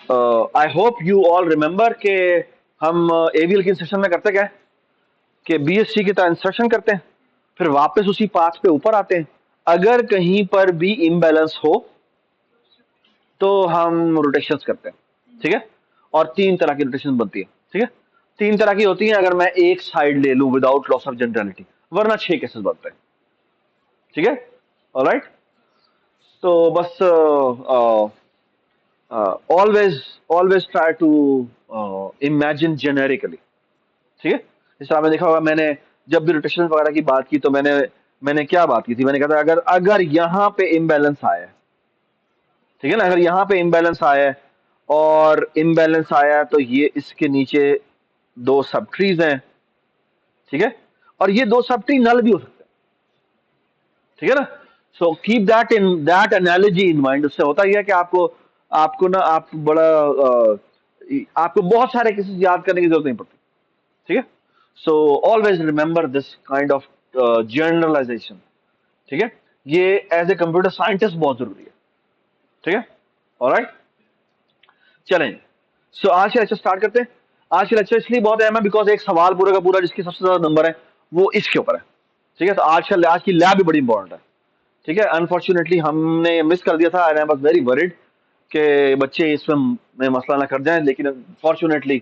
I hope you all remember के हम AVL की इंस्ट्रक्शन में करते क्या है कि बीएससी की तरह इंस्ट्रक्शन करते हैं, फिर वापस उसी पाथ पे ऊपर आते हैं। अगर कहीं पर भी इम्बैलेंस हो तो हम रोटेशंस करते हैं, ठीक है। और तीन तरह की रोटेशन बनती है, ठीक है। तीन तरह की होती है अगर मैं एक साइड ले लूं विदाउट लॉस ऑफ जनरलिटी, वरना 6 केसेस बनते हैं, ठीक है। ऑलराइट, तो बस always always try to imagine generically, ठीक है। इस तरह आपने देखा होगा, मैंने जब भी रोटेशन वगैरह की बात की तो मैंने मैंने क्या बात की थी, मैंने कहा था अगर अगर यहाँ पे इम्बैलेंस आया है, ठीक है ना, अगर यहाँ पे इम्बैलेंस आया है और इम्बैलेंस आया है, तो ये इसके नीचे दो सब ट्रीज हैं, ठीक है। और ये दो सब ट्री नल भी हो सकते हैं, ठीक है ना। So keep that in that analogy in mind. उससे होता यह है कि आपको आपको ना आप बड़ा आपको बहुत सारे केसेस याद करने की जरूरत नहीं पड़ती, ठीक है। So always remember this kind of generalisation, ठीक है। ये एज ए कंप्यूटर साइंटिस्ट बहुत जरूरी है, ठीक है। ऑलराइट, चलें। सो आज का लेक्चर स्टार्ट करते हैं। आज का लेक्चर इसलिए बहुत अहम है बिकॉज एक सवाल पूरा का पूरा जिसकी सबसे ज्यादा नंबर है वो इसके ऊपर है, ठीक है। तो आज की लैब भी बड़ी इंपॉर्टेंट है, ठीक है। अनफॉर्चुनेटली हमने मिस कर दिया था and I was very worried कि बच्चे इसमें में मसला ना कर जाएं, लेकिन फॉर्चुनेटली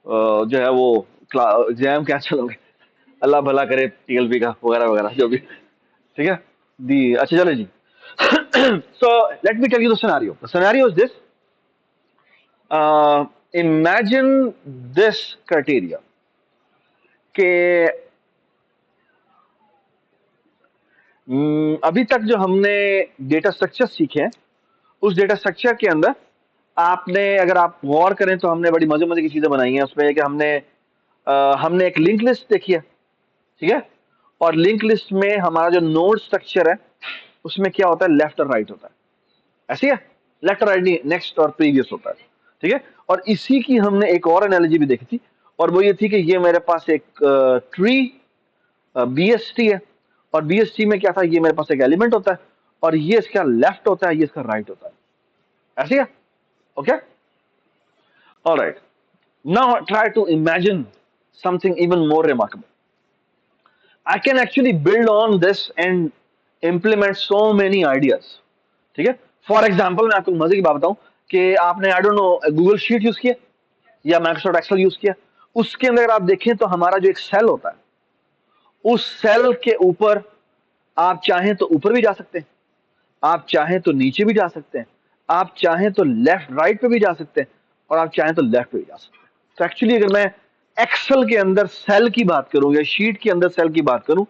जो है वो एग्जाम कैंसिल हो गए। अल्लाह भला करे टीएलपी का वगैरह वगैरह जो भी, ठीक है। दी अच्छा चलो जी। So let me tell you the scenario. The scenario is this, imagine this criteria कि अभी तक जो हमने डेटा स्ट्रक्चर सीखे हैं उस डेटा स्ट्रक्चर के अंदर आपने अगर आप गौर करें तो हमने बड़ी मजे मजे की चीजें बनाई हैं उसमें कि हमने एक लिंक लिस्ट देखी है, ठीक है। और लिंक लिस्ट में हमारा जो नोड स्ट्रक्चर है उसमें क्या होता है, लेफ्ट और राइट होता है, ऐसी है। लेफ्ट और राइट नहीं, नेक्स्ट और प्रीवियस होता है, ठीक है। और इसी की हमने एक और एनालॉजी भी देखी थी, और वो ये थी कि ये मेरे पास एक ट्री बीएसटी है, और बीएसटी में क्या था, ये मेरे पास एक एलिमेंट होता है और ये इसका लेफ्ट होता है, ये इसका राइट होता है, ऐसी है। Okay, alright. Now try to imagine something even more remarkable. I can actually build on this and implement so many ideas, ठीक है। फॉर एग्जाम्पल मैं आपको मजे की बात बताऊं कि आपने I don't know Google sheet use किया या माइक्रोसॉफ्ट एक्सेल यूज किया। उसके अंदर अगर आप देखें तो हमारा जो एक सेल होता है उस सेल के ऊपर आप चाहें तो ऊपर भी जा सकते हैं, आप चाहें तो नीचे भी जा सकते हैं, आप चाहें तो लेफ्ट राइट पे भी जा सकते हैं, और आप चाहें तो लेफ्ट पे भी जा सकते हैं। तो एक्चुअली अगर मैं एक्सेल के अंदर सेल की बात करूं या शीट के अंदर सेल की बात करूं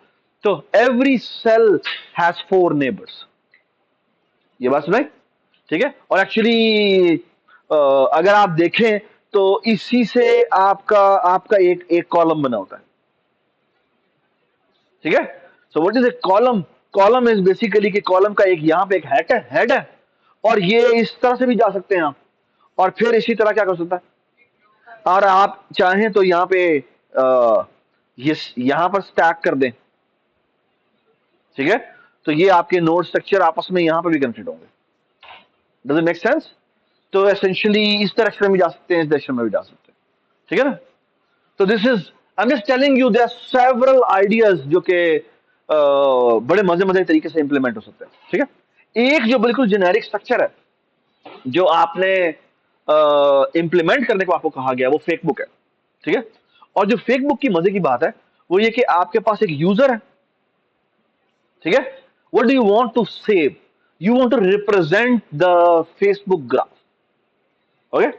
तो एवरी सेल हैज 4 नेबर्स। ये बात सुनाई, ठीक है। और एक्चुअली अगर आप देखें तो इसी से आपका आपका एक एक कॉलम बना होता है, ठीक है। So what is a column? Column is basically कि कॉलम का एक यहां पे एक हेड है, और ये इस तरह से भी जा सकते हैं आप, और फिर इसी तरह क्या कर सकता है, और आप चाहें तो यहाँ पे ये यहां पर स्टैक कर दें, ठीक है। तो ये आपके नोड स्ट्रक्चर आपस में यहां पर भी कनेक्टेड होंगे। Does it make sense? तो एसेंशियली इस डायरेक्शन में भी जा सकते हैं, इस डायरेक्शन में भी जा सकते हैं, ठीक है ना। तो this is I am just telling you there are several ideas जो कि बड़े मजे मजे तरीके से इंप्लीमेंट हो सकते हैं, ठीक है। एक जो बिल्कुल जेनेरिक स्ट्रक्चर है जो आपने इंप्लीमेंट करने को आपको कहा गया वो फेक बुक है, ठीक है। और जो फेक बुक की मजे की बात है वो ये कि आपके पास एक यूजर है, ठीक है। What do you want to save? You want to represent the Facebook graph, okay.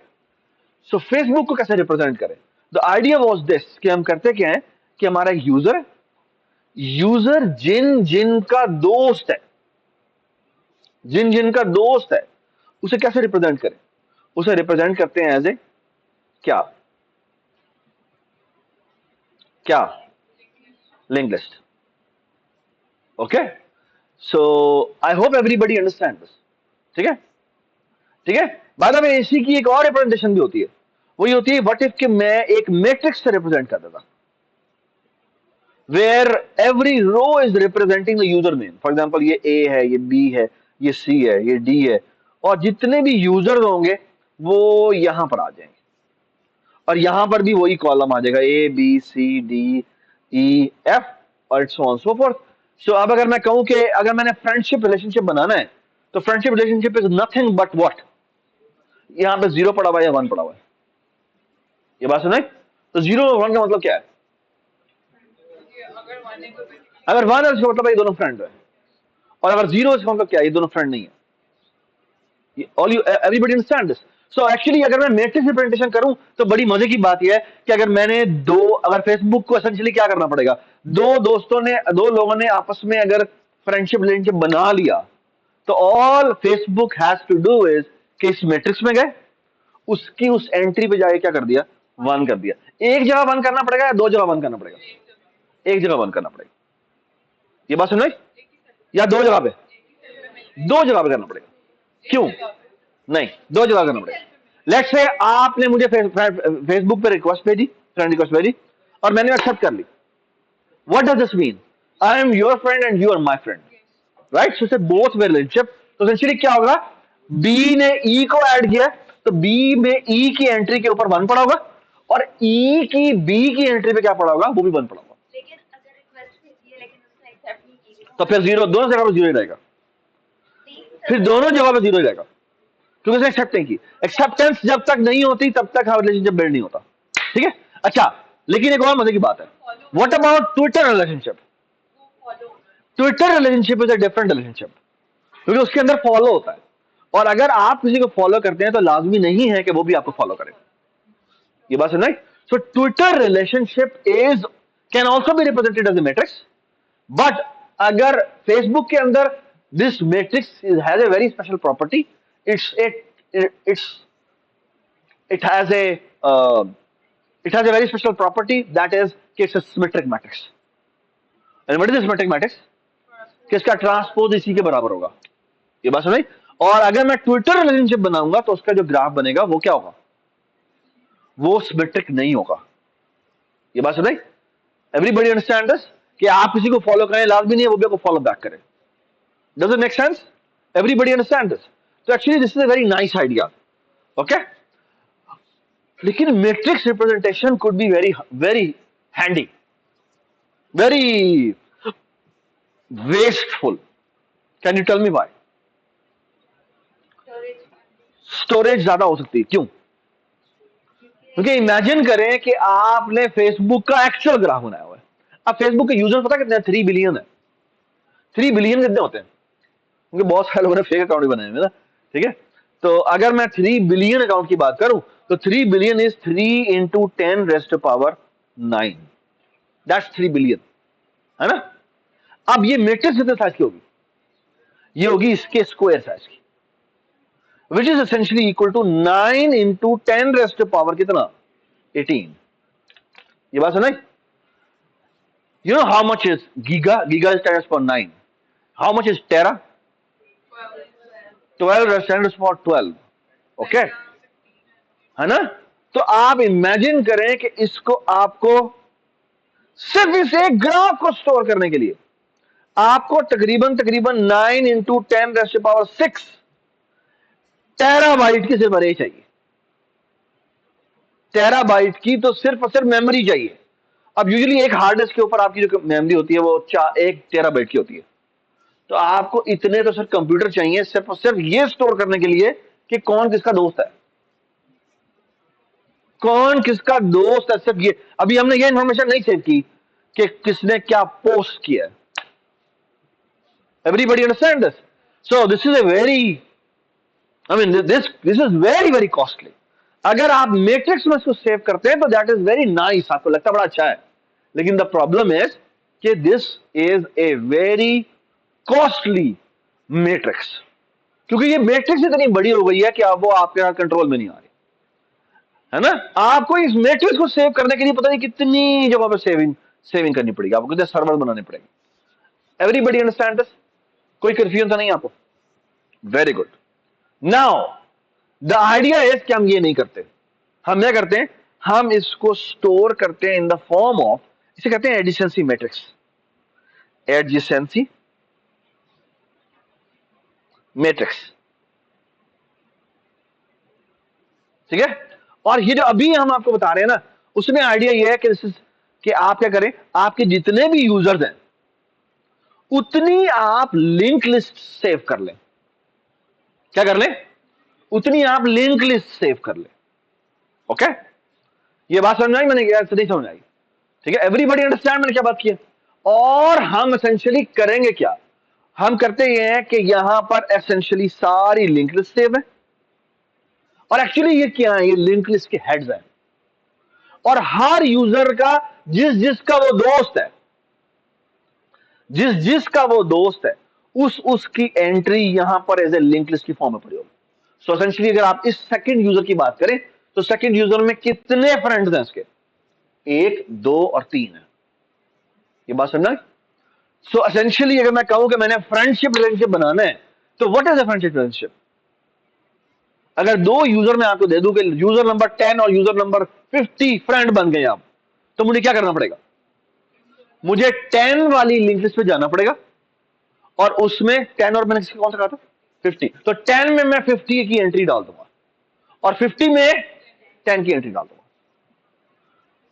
So Facebook को कैसे रिप्रेजेंट करें? द आइडिया वाज दिस कि हम करते क्या है कि हमारा एक यूजर है, यूजर जिन जिन का दोस्त है, जिन जिन का दोस्त है उसे कैसे रिप्रेजेंट करें? उसे रिप्रेजेंट करते हैं एज ए क्या क्या link list, okay. So I hope everybody understand this, ठीक है, ठीक है। बाय द वे इसी की एक और रिप्रेजेंटेशन भी होती है, वही होती है व्हाट इफ कि मैं एक मैट्रिक्स से रिप्रेजेंट कर देता where every row is representing the user name. For example, ये A है, ये B है, ये C है, ये D है, और जितने भी यूजर्स होंगे वो यहां पर आ जाएंगे और यहां पर भी वही कॉलम आ जाएगा A B C D E F और सो ऑन सो फोर्थ। सो अब अगर मैं कहूं कि अगर मैंने फ्रेंडशिप रिलेशनशिप बनाना है तो friendship relationship is nothing but what, यहां पे जीरो पड़ा हुआ है या वन पड़ा हुआ है, ये बात सुना है? तो जीरो और वन का मतलब क्या है? अगर वन है उसका मतलब ये दोनों फ्रेंड है, और अगर जीरो है इसका मतलब क्या है? ये दोनों फ्रेंड नहीं है। All you everybody understand this? So actually अगर मैं मैट्रिक्स रिप्रेजेंटेशन करूं तो बड़ी मजे की बात यह है कि अगर मैंने दो, अगर फेसबुक को एसेंशियली क्या करना पड़ेगा, दो लोगों ने आपस में अगर फ्रेंडशिप रिलेशनशिप बना लिया तो all Facebook has to do is कि इस मैट्रिक्स में गए, उसकी उस एंट्री पे जाके क्या कर दिया, वन कर दिया। एक जगह वन करना पड़ेगा या दो जगह वन करना पड़ेगा? एक जगह वन करना पड़ेगा, ये बात सुन रहे? या दो जगह पे? दो जगह पे करना पड़ेगा। क्यों? नहीं, दो जगह करना पड़ेगा। लेट्स से आपने मुझे फेसबुक पे रिक्वेस्ट भेजी, फ्रेंड रिक्वेस्ट भेजी, और मैंने एक्सेप्ट कर ली। What does this mean? I am your friend and you are my friend, right? So both way relationship. तो एसेंशियली क्या होगा, बी ने ई को ऐड किया तो बी में ई की एंट्री के ऊपर वन पड़ा होगा और ई की बी की एंट्री पे क्या पड़ा होगा, वो भी वन पड़ा होगा। तो फिर जीरो दोनों जगह पर जीरो ही रहेगा, फिर दोनों जगह पर जीरो ही रहेगा क्योंकि उसने एक्सेप्ट नहीं की। एक्सेप्टेंस जब तक नहीं होती तब तक रिलेशनशिप बिल्ड नहीं होता, ठीक है? अच्छा, लेकिन एक और मजे की बात है, what about Twitter relationship? Twitter relationship is a different relationship क्योंकि उसके अंदर फॉलो होता है, और अगर आप किसी को फॉलो करते हैं तो लाजमी नहीं है कि वो भी आपको फॉलो करे, ये बात सुन रहे? So Twitter relationship is can also be represented as a matrix, but अगर फेसबुक के अंदर this matrix has a very special property, it's it's it has a it has a very special property, that is it's a symmetric matrix. And what is this symmetric matrix? कि इसका transpose इसी के बराबर होगा, ये बात सुनाई? और अगर मैं ट्विटर रिलेशनशिप बनाऊंगा तो उसका जो ग्राफ बनेगा वो क्या होगा, वो सिमेट्रिक नहीं होगा, ये बात सुनाई? Everybody understand this? कि आप किसी को फॉलो करें लाजमी नहीं है वो भी आपको फॉलो बैक करे। Does it make sense? Everybody understand this? तो actually this is a very nice idea, okay? लेकिन matrix representation could be very very handy, very wasteful. Can you tell me why? Storage ज्यादा हो सकती है, क्यों? क्योंकि imagine करें कि आपने फेसबुक का एक्चुअल ग्राफ बनाया हुआ है। अब फेसबुक के यूजर्स पता कितने हैं? 3 बिलियन है। 3 बिलियन कितने होते हैं? क्योंकि बहुत सारे लोगों ने फेक अकाउंट भी बनाए हैं ना, ठीक है? तो अगर मैं 3 बिलियन अकाउंट की बात करूं तो 3 billion is 3 into 10 rest power 9, that's 3 billion, है ना? अब ये मैट्रिक्स कितने साइज की होगी? ये होगी इसके स्क्वायर साइज की, which is essentially equal to 9 into 10 raised to power कितना? 18। ये बात सुना? You know how much is giga? Giga is 10 raised to power 9. How much is tera? 12 raised to 10 raised to power 12। Okay? है ना? तो आप imagine करें कि इसको आपको सिर्फ इस एक ग्राफ को स्टोर करने के लिए आपको तकरीबन तकरीबन 9 into 10 raised to power 6 terabyte की सिर्फ अरे चाहिए। टेराबाइट की तो सिर्फ और सिर्फ मेमोरी चाहिए। अब यूजुअली एक हार्ड डिस्क के ऊपर आपकी जो मेमोरी होती है वो 1 टेराबाइट की होती है, तो आपको इतने तो सिर्फ कंप्यूटर चाहिए सिर्फ और सिर्फ ये स्टोर करने के लिए कि कौन किसका दोस्त है, कौन किसका दोस्त है, सिर्फ ये। अभी हमने ये इंफॉर्मेशन नहीं सेव की कि किसने क्या पोस्ट किया है। Everybody understand this? So this is a very, I mean this is very very costly. अगर आप मैट्रिक्स में इसको सेव करते हैं तो दैट इज वेरी नाइस, आपको लगता बड़ा अच्छा है, लेकिन द प्रॉब्लम इज कि this is a very costly matrix, क्योंकि ये मैट्रिक्स इतनी बड़ी हो गई है कि अब वो आपके यहां कंट्रोल में नहीं आ रही, है ना? आपको इस मैट्रिक्स को सेव करने के लिए पता नहीं कितनी जगह पर सेविंग करनी पड़ेगी, आपको कितने सर्वर बनाने पड़ेंगे। Everybody understand this? कोई कंफ्यूजन तो नहीं आपको? Very good. Now the idea is कि हम ये नहीं करते, हम क्या करते हैं, हम इसको स्टोर करते हैं इन द फॉर्म ऑफ, इसे कहते हैं एडिशेंसी मैट्रिक्स, एडजेसेंसी मैट्रिक्स। ठीक है। और ये जो अभी हम आपको बता रहे हैं ना, उसमें आइडिया ये है कि आप क्या करें, आपके जितने भी यूजर्स हैं उतनी आप लिंक लिस्ट सेव कर लें। क्या कर लें? उतनी आप लिंक लिस्ट सेव कर लें। ओके, ये बात समझ आई मैंने? नहीं समझ आई? ठीक है, एवरीबॉडी अंडरस्टैंड मैंने क्या बात की है? और हम एसेंशियली करेंगे क्या? हम करते ये हैं कि यहां पर एसेंशियली सारी लिंक लिस्ट सेव है, और एक्चुअली ये क्या है, ये लिंक लिस्ट के हेड्स हैं, और हर यूजर का जिसका वो दोस्त है, जिसका वो दोस्त है, उसकी एंट्री यहां पर एज ए लिंक लिस्ट की फॉर्म में पड़ी होगी। सो एसेंशियली अगर आप इस सेकंड यूजर की बात करें तो सेकंड यूजर में कितने फ्रेंड्स हैं इसके? 1, 2 और 3 है। ये बात समझना? सो एसेंशियली अगर मैं कहूं कि मैंने फ्रेंडशिप रिलेशनशिप बनाना है, तो what is a friendship relationship? अगर दो यूजर मैं आपको दे दूं कि यूजर नंबर 10 और यूजर नंबर 50 फ्रेंड बन गए आप, तो मुझे क्या करना पड़ेगा? मुझे 10 वाली लिंक लिस्ट पे जाना पड़ेगा, और उसमें 10 और मैंने किसका कौन सा कहा था? 50। तो 10 में मैं 50 की एंट्री डाल दूंगा, और 50 में 10 की एंट्री डाल दूंगा।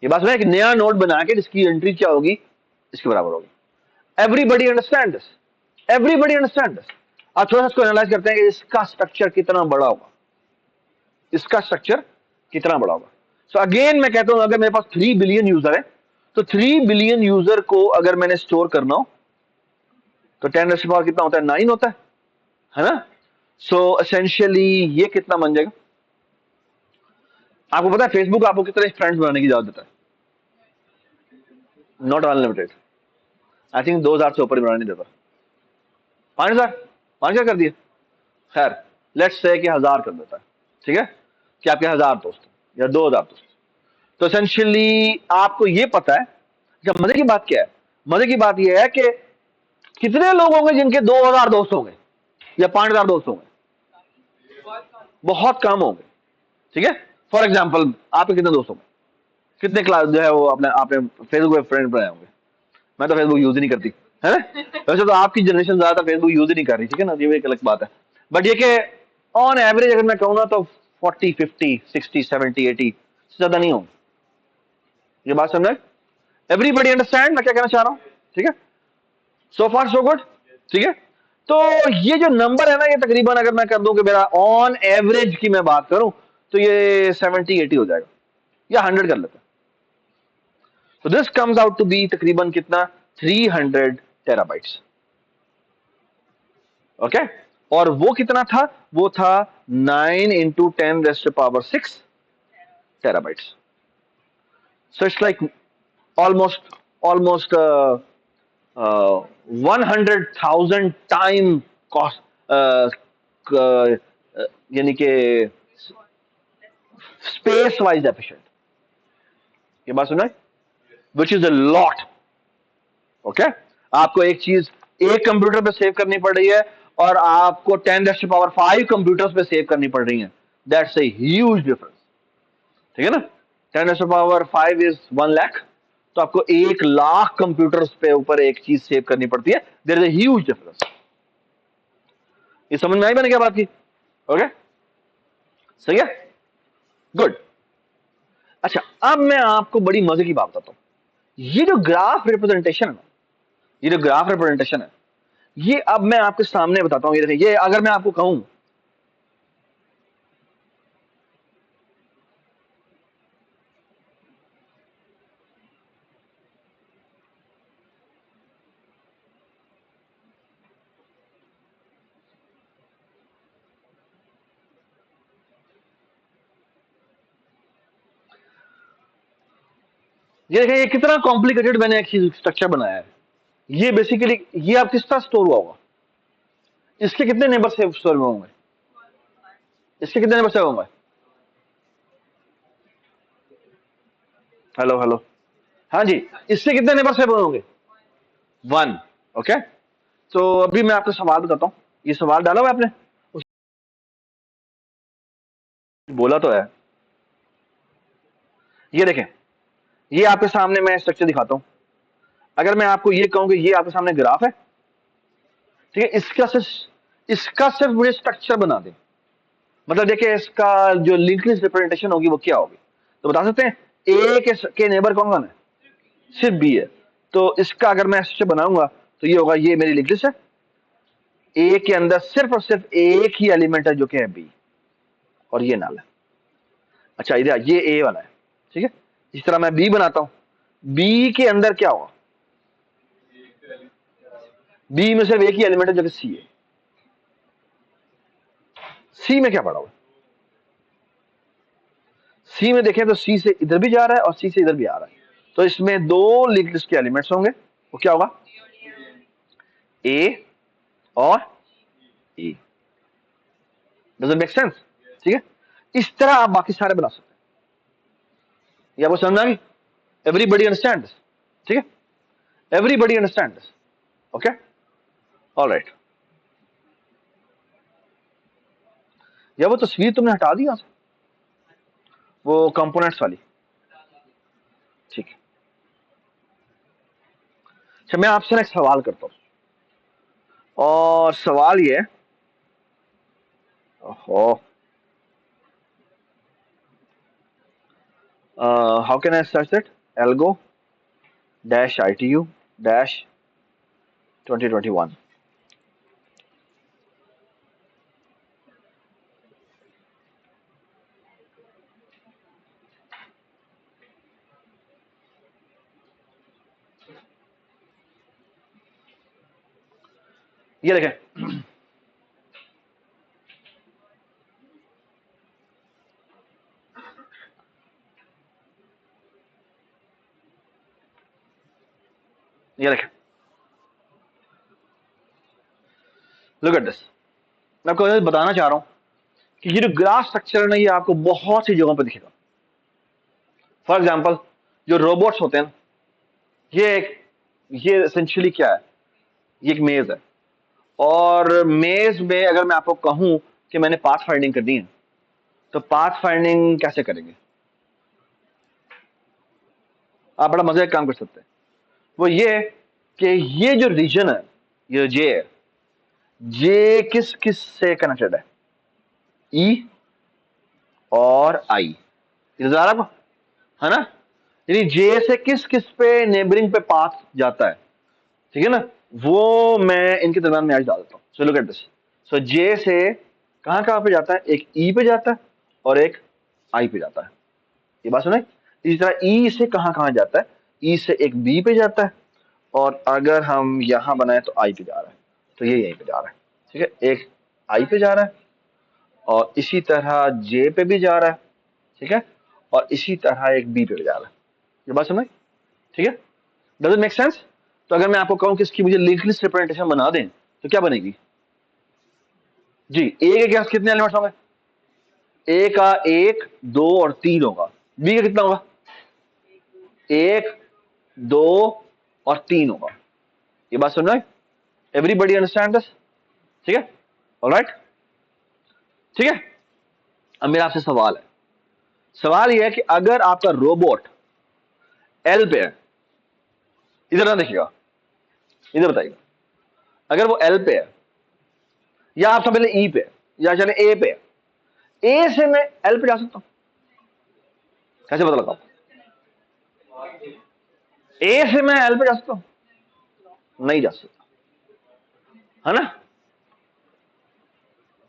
ये बात है, एक नया नोड बना के जिसकी एंट्री क्या होगी? इसके बराबर होगी। Everybody understand this? Everybody understand this? आप थोड़ा सा इसको एनालाइज करते हैं कि इसका स्ट्रक्चर कितना बड़ा होगा, इसका स्ट्रक्चर कितना बड़ा होगा। सो अगेन मैं कहता हूं, अगर मेरे पास 3 बिलियन यूजर है, तो 3 बिलियन यूजर को अगर मैंने स्टोर करना हो तो 10 रेज़ टू पावर कितना होता है? 9 होता है ना? सो एसेंशियली ये कितना बन जाएगा? आपको पता है फेसबुक आपको कितने फ्रेंड्स बनाने की इजाजत देता है? Not unlimited. आई थिंक 2000 से ऊपर बनाने नहीं देता। 5000, 5000 कर दिए, खैर लेट्स से कि 1000 कर देता है। ठीक है, कि आपके 1000 दोस्त या 2000 दोस्त। तो एसेंशियली आपको ये पता है। जब मजे की बात क्या है? मजे की बात यह है कि कितने लोग होंगे जिनके 2000 दोस्त होंगे या 5000 दोस्त होंगे? बहुत कम होंगे। ठीक है, फॉर एग्जाम्पल आपके कितने दोस्त होंगे? कितने क्लास जो है वो आपने आपने फेसबुक पे फ्रेंड बनाए होंगे? मैं तो फेसबुक यूज ही नहीं करती, है ना? वैसे तो आपकी जनरेशन ज्यादा फेसबुक यूज ही नहीं कर रही, ठीक है ना? ये एक अलग बात है। बट ये कि ऑन एवरेज अगर मैं कहूँ ना तो 40, 50, 60, 70, 80 से ज्यादा नहीं होंगे। ये बात समझ? एवरीबडी अंडरस्टैंड मैं क्या कहना चाह रहा हूँ? ठीक है, सो फार सो गुड। ठीक है, तो ये जो नंबर है ना, ये तकरीबन अगर मैं कर दूं कि मेरा ऑन एवरेज की मैं बात करूं तो ये 70, 80 हो जाएगा, या 100 कर लेते हैं। तो this comes out to be तकरीबन कितना? 300 टेराबाइट्स। ओके, और वो कितना था? वो था 9 into 10 raise to power 6 terabytes. So it's like almost 100,000 time cost, यानी कि स्पेस वाइज एफिशिएंट। ये बात सुना? Which is a lot. Okay, आपको एक चीज एक कंप्यूटर पे सेव करनी पड़ रही है, और आपको 10 रेज़ टू पावर 5 कंप्यूटर्स पे सेव करनी पड़ रही है। That's a huge difference. ठीक है ना? 10 raise to power 5 is 1 lakh, तो आपको 1 लाख कंप्यूटर्स पे ऊपर एक चीज सेव करनी पड़ती है। There is a huge difference. ये समझ में आई मैंने क्या बात की? ओके, सही है, गुड। अच्छा, अब मैं आपको बड़ी मजे की बात बताता हूं। ये जो ग्राफ रिप्रेजेंटेशन है ना, ये जो ग्राफ रिप्रेजेंटेशन है, ये अब मैं आपके सामने बताता हूं। ये देखिए, ये अगर मैं आपको कहूं, ये देखिए ये कितना कॉम्प्लिकेटेड मैंने एक चीज स्ट्रक्चर बनाया है। ये बेसिकली ये आप किस तरह स्टोर हुआ होगा? इसके कितने नेबर सेव स्टोर में होंगे? इसके कितने नेबर सेव होंगे? हेलो हेलो, हाँ जी, इससे कितने नेबर सेव होंगे? 1। ओके, तो अभी मैं आपको सवाल बताता हूँ। ये सवाल डाला हुआ है आपने? बोला तो है। ये देखें, ये आपके सामने मैं स्ट्रक्चर दिखाता हूं। अगर मैं आपको ये कहूं कि ये आपके सामने ग्राफ है, ठीक है, इसका सिर्फ मुझे स्ट्रक्चर बना दे। मतलब देखिए इसका जो लिंक लिस्ट रिप्रेजेंटेशन होगी वो क्या होगी, तो बता सकते हैं ए के नेबर कौन कौन है, सिर्फ बी है। तो इसका अगर मैं स्ट्रक्चर बनाऊंगा तो ये होगा, ये मेरी लिंक लिस्ट है, ए के अंदर सिर्फ और सिर्फ एक ही एलिमेंट है जो कि है बी, और ये नल है। अच्छा इधर ये ए वाला है, ठीक है। इस तरह मैं बी बनाता हूं, बी के अंदर क्या होगा, बी में सिर्फ एक ही एलिमेंट है जो कि सी है। सी में क्या पड़ा हुआ, सी में देखें तो सी से इधर भी जा रहा है और सी से इधर भी आ रहा है, तो इसमें दो लिंक लिस्ट के एलिमेंट्स होंगे, वो क्या होगा, ए और ई। डज इट मेक सेंस, ठीक है। इस तरह आप बाकी सारे बना सकते हैं। ये आपको समझ आ गई, एवरीबडी अंडरस्टैंड दिस, ठीक है, everybody understand this, okay, alright. या वो तस्वीर तुमने हटा दी यहां से, वो कंपोनेंट्स वाली, ठीक है। अच्छा मैं आपसे एक सवाल करता हूं, और सवाल ये है, ओहो, how can I search it, algo dash ITU dash 2021। ये देखें, ये देखें, लुक एट दिस। मैं आपको बताना चाह रहा हूं कि ये जो ग्राफ स्ट्रक्चर है ना, ये आपको बहुत सी जगहों पर दिखेगा। फॉर एग्जाम्पल जो रोबोट्स होते हैं, ये एसेंशियली क्या है, ये एक मेज है, और मेज में अगर मैं आपको कहूं कि मैंने पाथ फाइंडिंग करनी है, तो पाथ फाइंडिंग कैसे करेंगे, आप बड़ा मजे का काम कर सकते हैं। वो ये कि ये जो रीजन है, ये जे है, जे किस किस से कनेक्टेड है, ई और आई, इंतजार आपको, है ना, यानी जे से किस किस पे नेबरिंग पे पाथ जाता है, ठीक है ना, वो मैं इनके दरम्यान में आज डाल देता हूँ। सो लुक एट दिस, सो जे से कहां कहां पे जाता है, एक ई पे जाता है और एक आई पे जाता है, ये बात सुनाई। इसी तरह ई से कहां कहां जाता है, ई से एक बी पे जाता है, और अगर हम यहां बनाए तो आई पे जा रहा है, तो ये यहीं पे जा रहा है, ठीक है, एक आई पे जा रहा है और इसी तरह जे पे भी जा रहा है, ठीक है, और इसी तरह एक बी पे भी जा रहा है, ये बात समझ, ठीक है, डज इट मेक सेंस। तो अगर मैं आपको कहूं कि इसकी मुझे लिंक लिस्ट रिप्रेजेंटेशन बना दें तो क्या बनेगी जी, ए के क्या कितने एलिमेंट्स होंगे, ए का एक, दो और तीन होगा, बी का कितना होगा, एक, दो और तीन होगा, ये बात सुन रहे हैं, एवरीबडी अंडरस्टैंड दिस, ठीक है, ऑलराइट, ठीक है। अब मेरा आपसे सवाल है, सवाल यह है कि अगर आपका रोबोट एल पे है, इधर ना देखिएगा, इधर बताइएगा, अगर वो एल पे है, या आप सब पहले ई पे, या चले ए पे, ए से मैं एल पे जा सकता हूं, कैसे पता लगा, ए से मैं एल पे जा सकता हूं, नहीं जा सकता, है ना,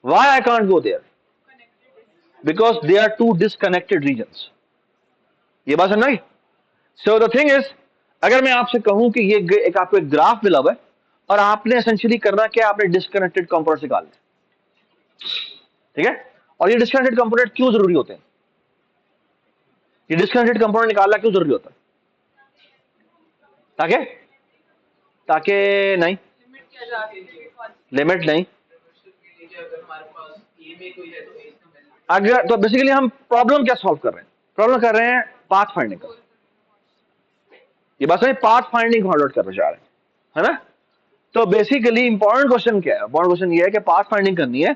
why I can't go there, because they are two disconnected reasons, ये बात समझ आई। सो द थिंग इज, अगर मैं आपसे कहूं कि ये एक आपको एक ग्राफ मिला हुआ है और आपने एसेंशियली करना क्या, आपने डिस्कनेक्टेड कंपोनेंट निकालने, ठीक है, और ये डिस्कनेक्टेड कंपोनेंट क्यों जरूरी होते हैं, ये डिस्कनेक्टेड कंपोनेंट निकालना क्यों जरूरी होता है, ताकि ताकि नहीं, लिमिट नहीं, अगर तो बेसिकली हम प्रॉब्लम क्या सॉल्व कर रहे हैं, प्रॉब्लम कर रहे हैं पाथ फाइंडिंग का, ये बात समझ, पाथ फाइंडिंग फाइंड आउट करना चाह रहे हैं, है ना। तो बेसिकली इंपॉर्टेंट क्वेश्चन क्या है, इंपॉर्टेंट क्वेश्चन ये है कि पाथ फाइंडिंग करनी है,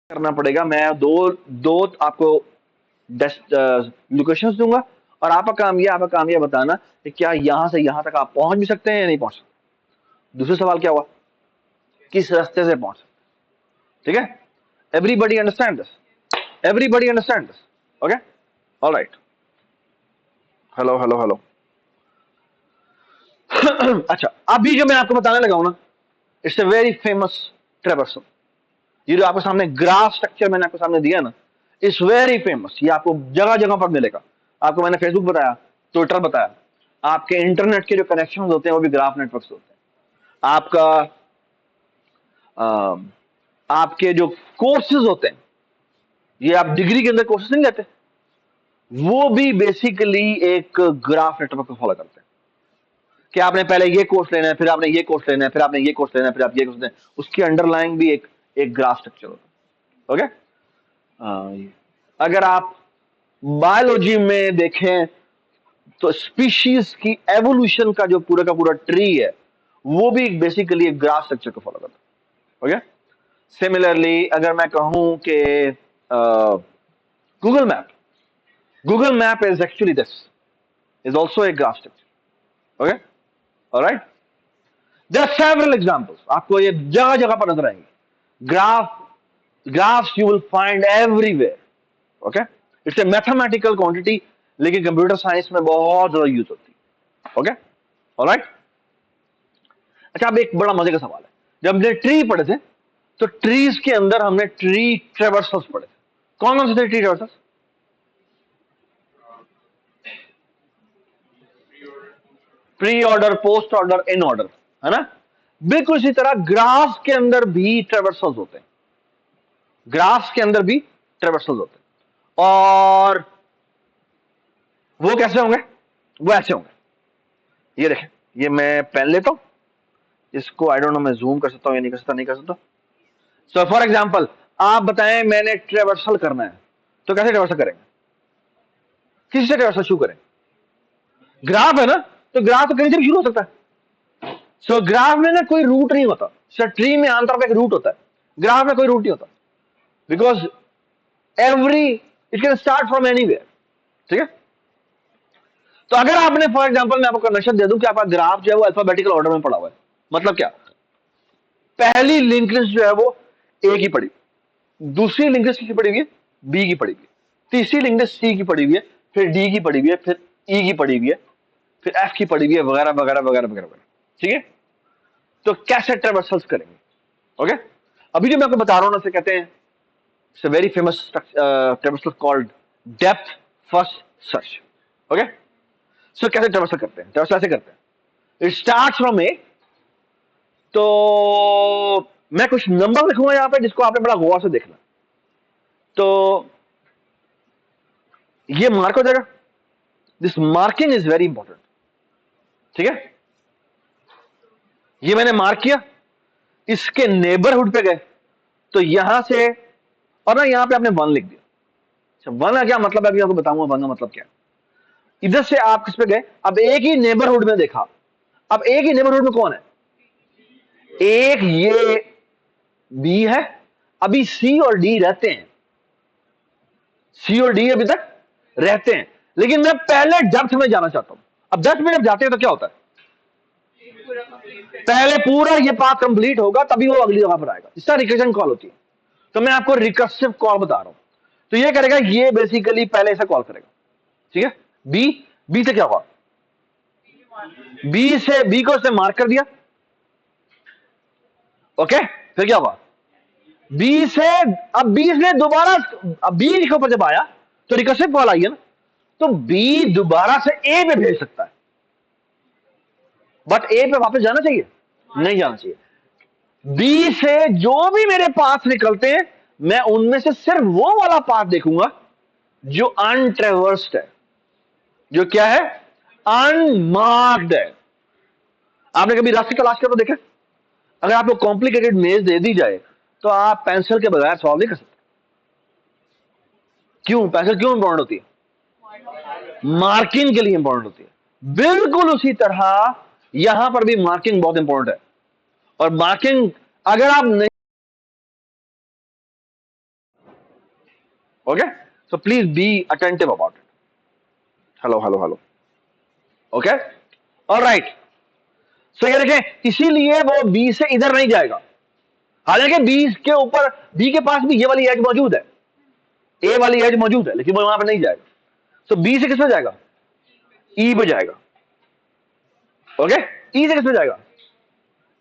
करना पड़ेगा, मैं दो दो आपको लोकेशंस दूंगा, और आपका काम ये बताना कि क्या यहां से यहां तक आप पहुंच भी सकते हैं या नहीं पहुंच सकते। दूसरा सवाल क्या हुआ, किस रास्ते से पहुंच सकते, ठीक है, everybody understand this, everybody understand this, okay, alright, hello hello hello. अच्छा, अभी जो मैं आपको बताने लगा हूं ना, it's a very famous traversal. ये जो आपके सामने ग्राफ स्ट्रक्चर मैंने आपके सामने दिया ना, इट्स वेरी फेमस। ये आपको जगह जगह पर मिलेगा। आपको मैंने फेसबुक बताया, ट्विटर बताया, आपके इंटरनेट के जो कनेक्शन होते हैं वो भी ग्राफ नेटवर्क से होते हैं। आपका आपके जो कोर्सेज होते हैं, ये आप डिग्री के अंदर कोर्सेज नहीं लेते, वो भी बेसिकली एक ग्राफ नेटवर्क को फॉलो करते हैं कि आपने पहले ये कोर्स लेना है, फिर आपने ये कोर्स लेना है, फिर आपने ये कोर्स लेना है, फिर आप ये कोर्स लेना है। उसकी अंडरलाइंग भी एक एक ग्राफ स्ट्रक्चर होता है। ओके, अगर आप बायोलॉजी में देखें तो स्पीशीज की एवोल्यूशन का जो पूरा ट्री है, वो भी बेसिकली एक ग्राफ स्ट्रक्चर को फॉलो करता है। ओके, सिमिलरली अगर मैं कहूं कि Google map, Google map is actually this, is also a graph structure. Okay, alright, there are several examples, आपको ये जगह जगह पर नजर आएंगे। Graphs you will find everywhere. Okay, it's a mathematical quantity, लेकिन कंप्यूटर साइंस में बहुत ज्यादा यूज होती है। Okay, alright. अच्छा, अब एक बड़ा मजे का सवाल है, जब हमने ट्री पढ़े थे तो ट्रीज के अंदर हमने ट्री ट्रेवर्सल्स पढ़े थे। कौन कौन से थे tree traversals? Pre order, post order, in order, है ना? बिल्कुल इसी तरह ग्राफ्स के अंदर भी ट्रेवर्सल्स होते हैं, ग्राफ्स के अंदर भी ट्रेवर्सल्स होते हैं। और वो कैसे होंगे? वो ऐसे होंगे, ये देखें, ये मैं पेन लेता हूं, इसको आई डोंट नो मैं जूम कर सकता हूं या नहीं कर सकता, नहीं कर सकता। सो फॉर एग्जाम्पल, आप बताएं मैंने ट्रेवर्सल करना है, तो कैसे ट्रेवर्सल करेंगे? किसी से ट्रेवर्सल शुरू करें? ग्राफ है ना, तो ग्राफ तो कहीं से भी शुरू हो सकता है। सो ग्राफ में ना कोई रूट नहीं होता। सर ट्री में आमतौर पर एक रूट होता है, ग्राफ में कोई रूट नहीं होता, because every it can start from anywhere. ठीक है, तो अगर आपने फॉर एग्जाम्पल मैं आपको कनेक्शन दे दूं कि आपका ग्राफ जो है वो अल्फाबेटिकल ऑर्डर में पड़ा हुआ है, मतलब क्या? पहली लिंक लिस्ट जो है वो ए की पड़ी, दूसरी लिंक लिस्ट किसकी पड़ी हुई है? बी की पड़ी हुई है, तीसरी लिंक लिस्ट सी की पड़ी हुई है, फिर डी की पड़ी हुई है, फिर ई की पड़ी हुई है, फिर एफ की पड़ी हुई है, वगैरह वगैरह वगैरह वगैरह। ठीक है, तो कैसे ट्रेवर्सल्स करेंगे? ओके, अभी जो मैं आपको बता रहा हूं ना, कहते हैं it's a very famous traversal called depth first search. Okay, so कैसे ट्रेवर्सल करते हैं? ट्रेवर्सल ऐसे करते हैं, इट स्टार्ट्स फ्रॉम ए। तो मैं कुछ नंबर लिखूंगा यहां पे, जिसको आपने बड़ा गौर से देखना। तो ये मार्क हो जाएगा, this marking is very important. ठीक है, ये मैंने मार्क किया, इसके नेबरहुड पे गए, तो यहां से, और ना यहां पे आपने वन लिख दिया। अच्छा, वन का क्या मतलब है अभी आपको बताऊंगा, वन का मतलब क्या है। इधर से आप किस पे गए? अब एक ही नेबरहुड में देखा, अब एक ही नेबरहुड में कौन है? एक ये बी है, अभी सी और डी रहते हैं, सी और डी अभी तक रहते हैं, लेकिन मैं पहले डेप्थ में जाना चाहता हूं। अब डेप्थ में जब जाते हैं तो क्या होता है? पहले पूरा ये पाथ कंप्लीट होगा, तभी वो अगली जगह पर आएगा। इसका रिकर्जन कॉल होती है। तो मैं आपको रिकर्सिव कॉल बता रहा हूं। तो ये करेगा, ये बेसिकली पहले ऐसा कॉल करेगा। ठीक है, बी, बी से क्या हुआ? बी से, बी को उसने मार्क कर दिया। ओके, फिर क्या हुआ? बी से, अब बी ने दोबारा, अब बी के ऊपर जब आया तो रिकर्सिव कॉल आई है ना, तो बी दोबारा से ए पे भेज सकता है, बट ए पे वापस जाना चाहिए? नहीं जाना चाहिए। बी से जो भी मेरे पास निकलते हैं, मैं उनमें से सिर्फ वो वाला पाथ देखूंगा जो अनट्रेवर्स्ड है, जो क्या है? अनमार्क्ड है। आपने कभी रास्ते तलाश कर तो देखे? अगर आपको कॉम्प्लिकेटेड मेज दे दी जाए तो आप पेंसिल के बगैर सॉल्व नहीं कर सकते। क्यों? पेंसिल क्यों इंपॉर्टेंट होती है? मार्किंग के लिए इंपॉर्टेंट होती है। बिल्कुल उसी तरह यहां पर भी मार्किंग बहुत इंपॉर्टेंट है, और मार्किंग अगर आप नहीं, okay, so please be attentive about it. Hello hello hello, okay, alright. So ये देखें, इसीलिए वो बी से इधर नहीं जाएगा। हालांकि बी के ऊपर, बी के पास भी ये वाली एज मौजूद है, ए वाली एज मौजूद है, लेकिन वो वहां पर नहीं जाएगा। तो बी से किस पे जाएगा? ई पे जाएगा। ओके, ई से किस पे जाएगा?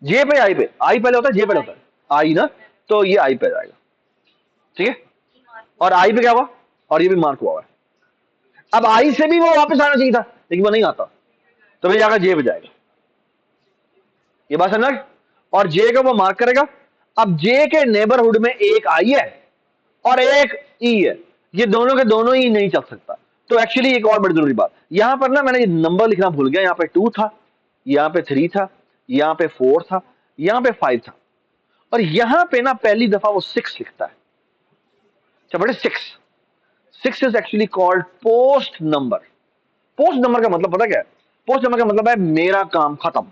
जे पे, आई पे। आई पहले होता है, जे पहले होता है, आई ना, तो ये आई पे जाएगा। ठीक है, और आई पे क्या हुआ? और ये भी मार्क हुआ है। अब आई से भी वो वापस आना चाहिए था, लेकिन वो नहीं आता, तो भाई जाकर जे पे जाएगा। ये बात समझ? और जे का वो मार्क करेगा। अब जे के नेबरहुड में एक आई है और एक ई है, ये दोनों के दोनों ही नहीं चल सकता। तो एक्चुअली एक और बड़ी जरूरी बात यहां पर ना, मैंने नंबर लिखना भूल गया। यहां पे 2 था, यहां पे 3 था, यहां पे 4 था, यहां पे 5 था, और यहां पे ना पहली दफा वो 6 लिखता है। अच्छा बड़े 6 is actually called post number. Post number का मतलब पता क्या है? पोस्ट नंबर का मतलब है मेरा काम खत्म,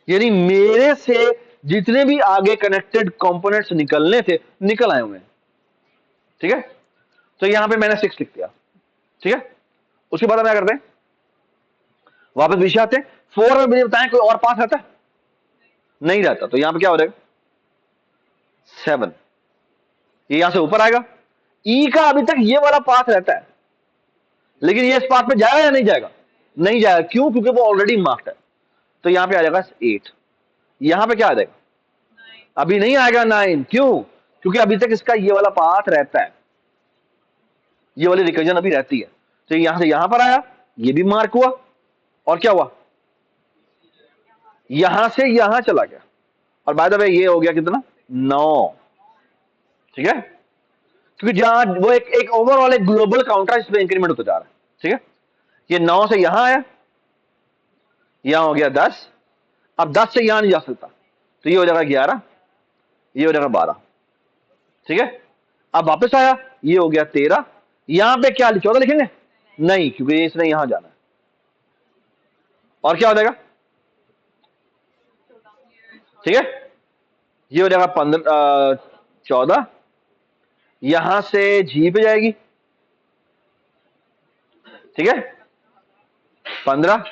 यानी मेरे से जितने भी आगे कनेक्टेड कंपोनेंट्स निकलने थे निकल आए हुए हैं। ठीक है, तो यहां पे मैंने 6 लिख दिया। ठीक है, उसके बाद हम क्या करते हैं? वापस विषय आते हैं। 4 में मुझे बताएं कोई और पास रहता है? नहीं रहता, तो यहां पे क्या हो जाएगा? 7। ये यहां से ऊपर आएगा। ई का अभी तक ये वाला पाथ रहता है, लेकिन ये इस पाथ पे जाएगा या नहीं जाएगा? नहीं जाएगा। क्यों? क्योंकि वो ऑलरेडी मार्क्ड है। तो यहां पे आ जाएगा 8। यहां पे क्या आ जाएगा? अभी नहीं आएगा 9। क्यों? क्योंकि अभी तक इसका ये वाला पाथ रहता है, ये वाली रिकर्जन अभी रहती है। तो यहां से यहां पर आया, ये भी मार्क हुआ, और क्या हुआ? यहां से यहां चला गया, और बाय द वे ये हो गया कितना? 9। ठीक है, क्योंकि जहां वो एक ओवरऑल एक ग्लोबल काउंटर इस पे इंक्रीमेंट होता जा रहा है। ठीक है, ये 9 से यहां आया, यहां हो गया 10। अब 10 से यहां नहीं जा सकता, तो ये हो जाएगा 11, ये हो जाएगा 12। ठीक है, अब वापस आया, ये हो गया 13। यहां पे क्या 14 लिखेंगे? नहीं, क्योंकि इसने यहां जाना है। और क्या हो जाएगा? ठीक है, ये हो जाएगा 15, 14। यहां से जी पे जाएगी। ठीक है, 15।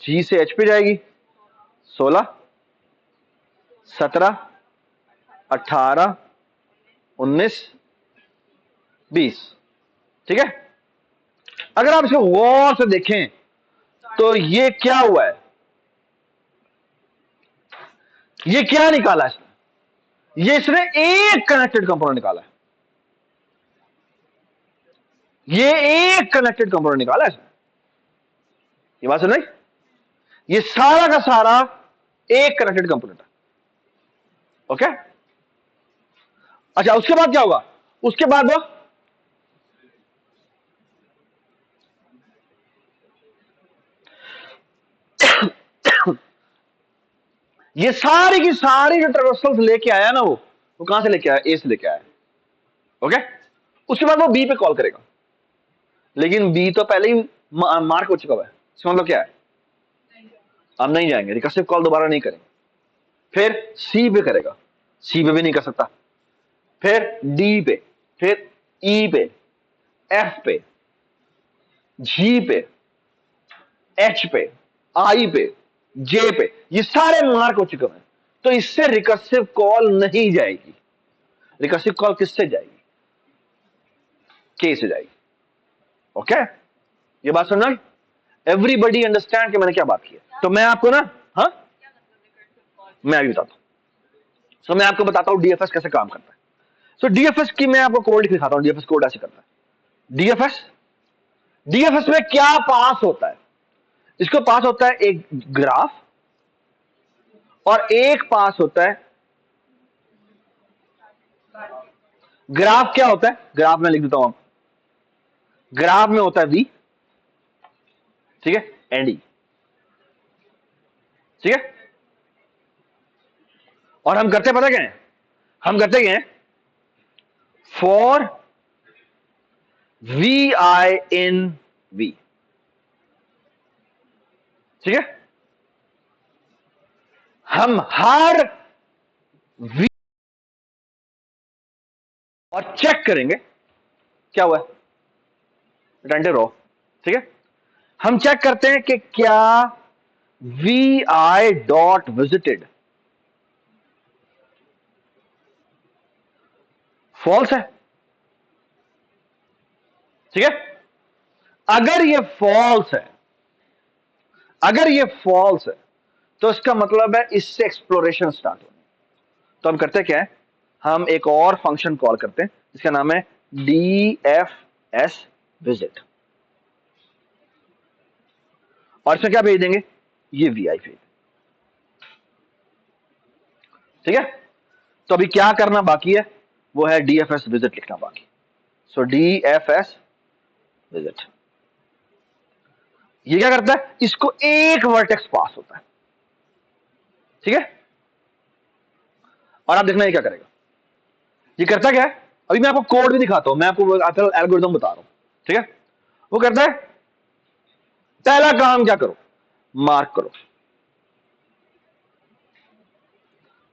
जी से एच पे जाएगी, 16, 17, 18, 19, 20। ठीक है, अगर आप इसको गौर से देखें तो ये क्या हुआ है? ये क्या निकाला है इसने? ये इसने एक कनेक्टेड कंपोनेंट निकाला है। ये एक कनेक्टेड कंपोनेंट निकाला है इसने। ये बात सुन, ये सारा का सारा एक कनेक्टेड कंपोनेंट है। ओके, अच्छा उसके बाद क्या होगा? उसके बाद वो ये सारी की सारी जो ट्रावर्सल्स लेके आया ना, वो कहां से लेके आया? ए से लेके आया। ओके, उसके बाद वो बी पे कॉल करेगा, लेकिन बी तो पहले ही मार्क हो चुका है। इसका मतलब क्या है? हम नहीं जाएंगे, रिकर्सिव कॉल दोबारा नहीं करेंगे। फिर सी पे करेगा, सी पे भी नहीं कर सकता। फिर डी पे, फिर ई पे, एफ पे, जी पे, एच पे, आई पे, जे पे, ये सारे मार्क हो चुके हैं। तो इससे रिकर्सिव कॉल नहीं जाएगी। रिकर्सिव कॉल किससे जाएगी? के से जाएगी। ओके, ये बात सुनना, एवरीबडी अंडरस्टैंड कि मैंने क्या बात की है? तो मैं आपको ना, हाँ मैं अभी बताता हूं। तो मैं आपको बताता हूं डीएफएस कैसे काम करता है। तो डीएफएस की मैं आपको कोड दिखाता हूं। डीएफएस कोड ऐसे करता है। डीएफएस डीएफएस में क्या पास होता है? इसको पास होता है एक ग्राफ, और एक पास होता है, ग्राफ क्या होता है? ग्राफ में लिख देता हूं आपको। ग्राफ में होता है वी, ठीक है, एंड ई। ठीक है, और हम करते पता क्या है? हम करते क्या है? For V I in V. ठीक है, हम हर वी और चेक करेंगे क्या हुआ है, अटेंटिव रहो। ठीक है, हम चेक करते हैं कि क्या V I dot visited false है, ठीक है। अगर ये फॉल्स है, अगर ये फॉल्स है तो इसका मतलब है इससे एक्सप्लोरेशन स्टार्ट होनी। तो हम करते क्या है, हम एक और फंक्शन कॉल करते हैं जिसका नाम है DFS विजिट, और इसमें क्या भेज देंगे, ये VI भेज, ठीक है। तो अभी क्या करना बाकी है, वो है DFS विजिट लिखना बाकी। सो DFS विजिट ये क्या करता है, इसको एक वर्टेक्स पास होता है, ठीक है। और आप देखना ये क्या करेगा, ये करता क्या है, अभी मैं आपको कोड भी दिखाता हूं, मैं आपको एल्गोरिथम बता रहा हूं, ठीक है। वो करता है, पहला काम क्या करो, मार्क करो,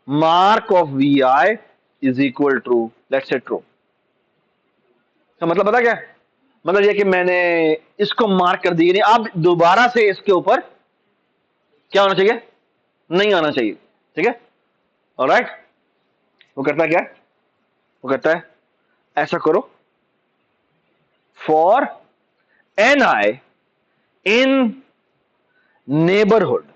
mark of VI is equal to let's say true. तो मतलब पता क्या है, मतलब ये कि मैंने इसको मार्क कर दिया, नहीं अब दोबारा से इसके ऊपर क्या होना चाहिए, नहीं आना चाहिए, ठीक है। ऑलराइट, वो करता क्या है, वो कहता है ऐसा करो, for NI in neighbourhood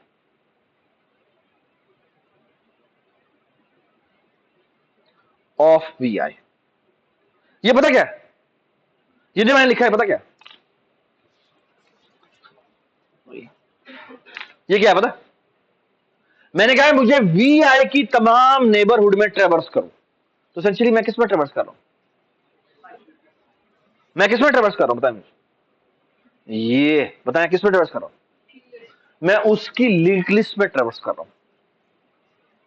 of VI। ये पता क्या है, ये जो मैंने लिखा है पता क्या, ये क्या है पता, मैंने कहा है मुझे VI की तमाम नेबरहुड में ट्रेवर्स करो। तो एसेंशियली मैं किस में ट्रेवर्स कर रहा हूं, मैं किस में ट्रेवर्स कर रहा हूं बताएं मुझे, ये बताएं किस में ट्रेवर्स कर रहा हूं, मैं उसकी लिंक लिस्ट में ट्रेवर्स कर रहा हूं।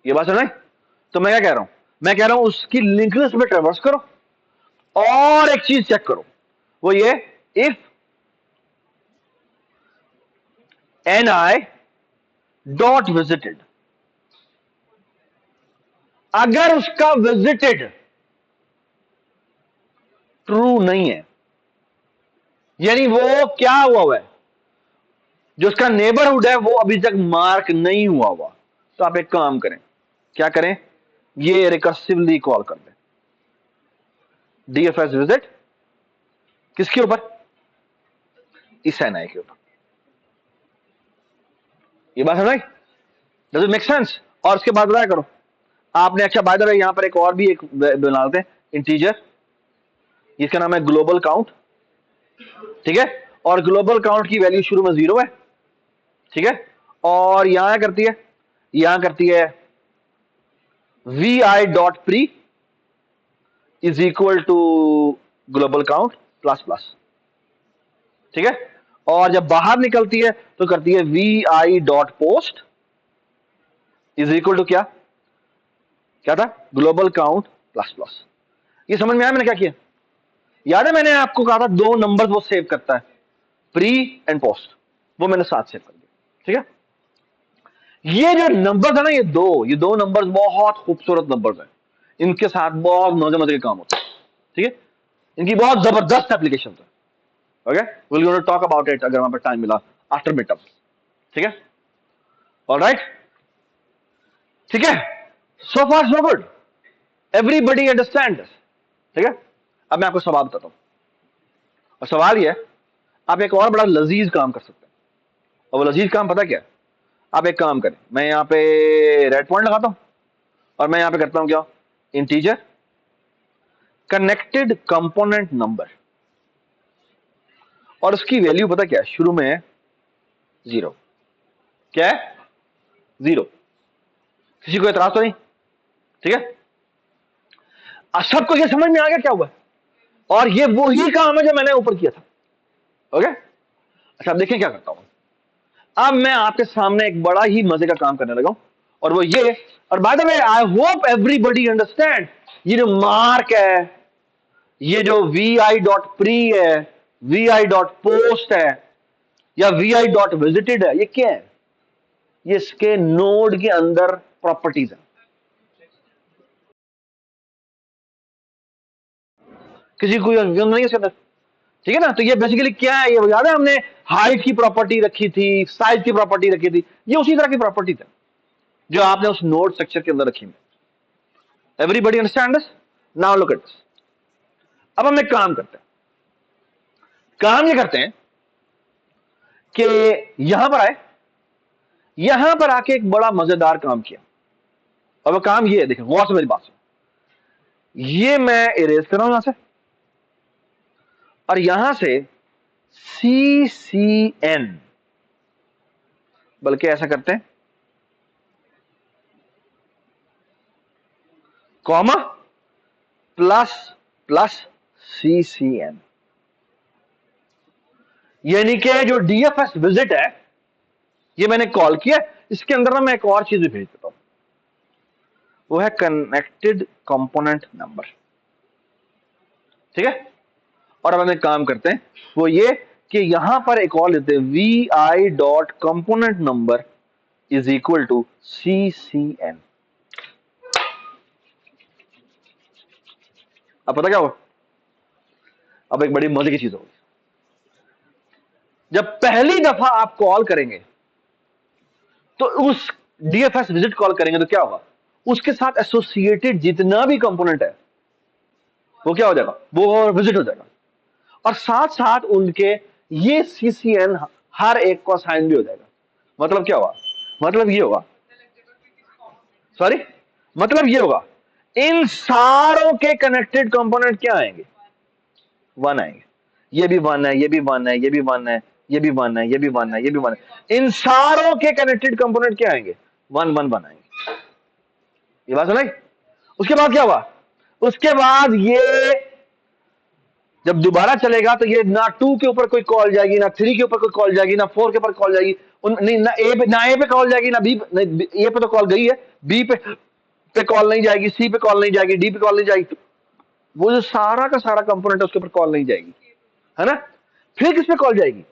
ये बात सुना है, तो मैं क्या कह रहा हूं, मैं कह रहा हूं उसकी लिंक लिस्ट में ट्रेवर्स करो, और एक चीज चेक करो, वो ये, इफ NI डॉट विजिटेड, अगर उसका विजिटेड ट्रू नहीं है, यानी वो क्या हुआ है, जो उसका नेबरहुड है वो अभी तक मार्क नहीं हुआ, तो आप एक काम करें, क्या करें, ये रिकर्सिवली कॉल कर दें DFS विजिट, किसके ऊपर, इस NI के ऊपर। ये बात है ना, डज इट मेक सेंस। और उसके बाद बताया करो आपने, अच्छा बाय द वे यहां पर एक और भी एक बनाते हैं इंटीजर, इसका नाम है ग्लोबल काउंट, ठीक है। और ग्लोबल काउंट की वैल्यू शुरू में 0 है, ठीक है। और यहां करती है, यहां करती है VI dot pre is equal to global count plus plus, ठीक है। और जब बाहर निकलती है तो करती है VI dot post is equal to क्या, क्या था, ग्लोबल काउंट प्लस प्लस। ये समझ में आया मैंने क्या किया, याद है मैंने आपको कहा था दो नंबर्स वो सेव करता है, प्री एंड पोस्ट, वो मैंने साथ सेव कर दिया, ठीक है। ये जो नंबर्स है ना, ये दो नंबर्स बहुत खूबसूरत नंबर्स हैं, इनके साथ बहुत मजे मजे के काम होते हैं, ठीक है। इनकी बहुत जबरदस्त एप्लीकेशन है, okay, will gonna talk about it अगर वहां पर टाइम मिला आफ्टर मिड टर्म, ठीक है। ऑलराइट, ठीक है, so far so good, everybody understand, ठीक है। अब मैं आपको सवाल बताता हूं, और सवाल यह है, आप एक और बड़ा लजीज काम कर सकते हैं, और वो लजीज काम पता क्या है, आप एक काम करें, मैं यहां पे रेड पॉइंट लगाता हूं, और मैं यहां पे करता हूं क्या, इंटीजर कनेक्टेड कंपोनेंट नंबर, और उसकी वैल्यू पता क्या है, शुरू में है 0, क्या है 0, किसी को एतराज तो नहीं, ठीक है। सबको ये समझ में आ गया क्या हुआ है, और ये वही काम है जो मैंने ऊपर किया था, ओके। अच्छा अब देखें क्या करता हूं, अब मैं आपके सामने एक बड़ा ही मजे का काम करने लगा हूं, और वो ये, और by the way I hope everybody understand, ये जो मार्क है, ये जो VI डॉट प्री है, VI डॉट पोस्ट है, या VI डॉट विजिटेड है, ये क्या है, ये इसके नोड के अंदर प्रॉपर्टीज है, किसी को नहीं है इसके अंदर, ठीक है ना। तो ये बेसिकली क्या है, ये याद है हमने हाइट की प्रॉपर्टी रखी थी, साइज की प्रॉपर्टी रखी थी, ये उसी तरह की प्रॉपर्टी है जो आपने उस नोड स्ट्रक्चर के अंदर रखी है। Everybody understand this, now look at this, अब हम एक काम करते हैं, काम ये करते हैं कि यहां पर आए, यहां पर आके एक बड़ा मजेदार काम किया। और वो काम ये है, देखिए गौर से मेरी बात सुनो, ये मैं इरेज कर रहा हूं यहां से, और यहां से CCN, बल्कि ऐसा करते हैं, कॉमा प्लस प्लस CCN, यानी कि जो DFS विजिट है, ये मैंने कॉल किया, इसके अंदर ना मैं एक और चीज भी भेज देता हूं, वो है कनेक्टेड कंपोनेंट नंबर। ठीक है, और अब हम एक काम करते हैं, वो ये कि यहां पर एक और लेते हैं, vi.component_number is equal to CCN। अब पता क्या हो, अब एक बड़ी मजे की चीज होगी, जब पहली दफा आप कॉल करेंगे तो उस DFS विजिट कॉल करेंगे तो क्या होगा, उसके साथ एसोसिएटेड जितना भी कंपोनेंट है वो क्या हो जाएगा, वो विजिट हो जाएगा, और साथ साथ उनके ये CCN हर एक को असाइन भी हो जाएगा। मतलब क्या हुआ, मतलब ये होगा, सॉरी, मतलब ये होगा, इन सारों के कनेक्टेड कंपोनेंट क्या आएंगे, 1 आएंगे। ये भी 1 है, ये भी 1 है, ये भी 1 है, ये भी 1 है, ये भी 1 है, ये भी 1 है, इन सारों के कनेक्टेड कंपोनेंट क्या आएंगे, 1 1 1 आएंगे। ये बात सुनाई। उसके बाद क्या हुआ, उसके बाद ये जब दोबारा चलेगा तो ये ना 2 के ऊपर कोई कॉल जाएगी, ना 3 के ऊपर कोई कॉल जाएगी, ना 4 के ऊपर कॉल जाएगी, नहीं ना ए पे कॉल जाएगी, ना बी, नहीं ए पे तो कॉल गई है, बी पे कॉल नहीं जाएगी, सी पे कॉल नहीं जाएगी, डी पे कॉल नहीं जाएगी, वो जो सारा का सारा कंपोनेंट है उसके ऊपर कॉल नहीं जाएगी, है ना। फिर किस पे कॉल जाएगी,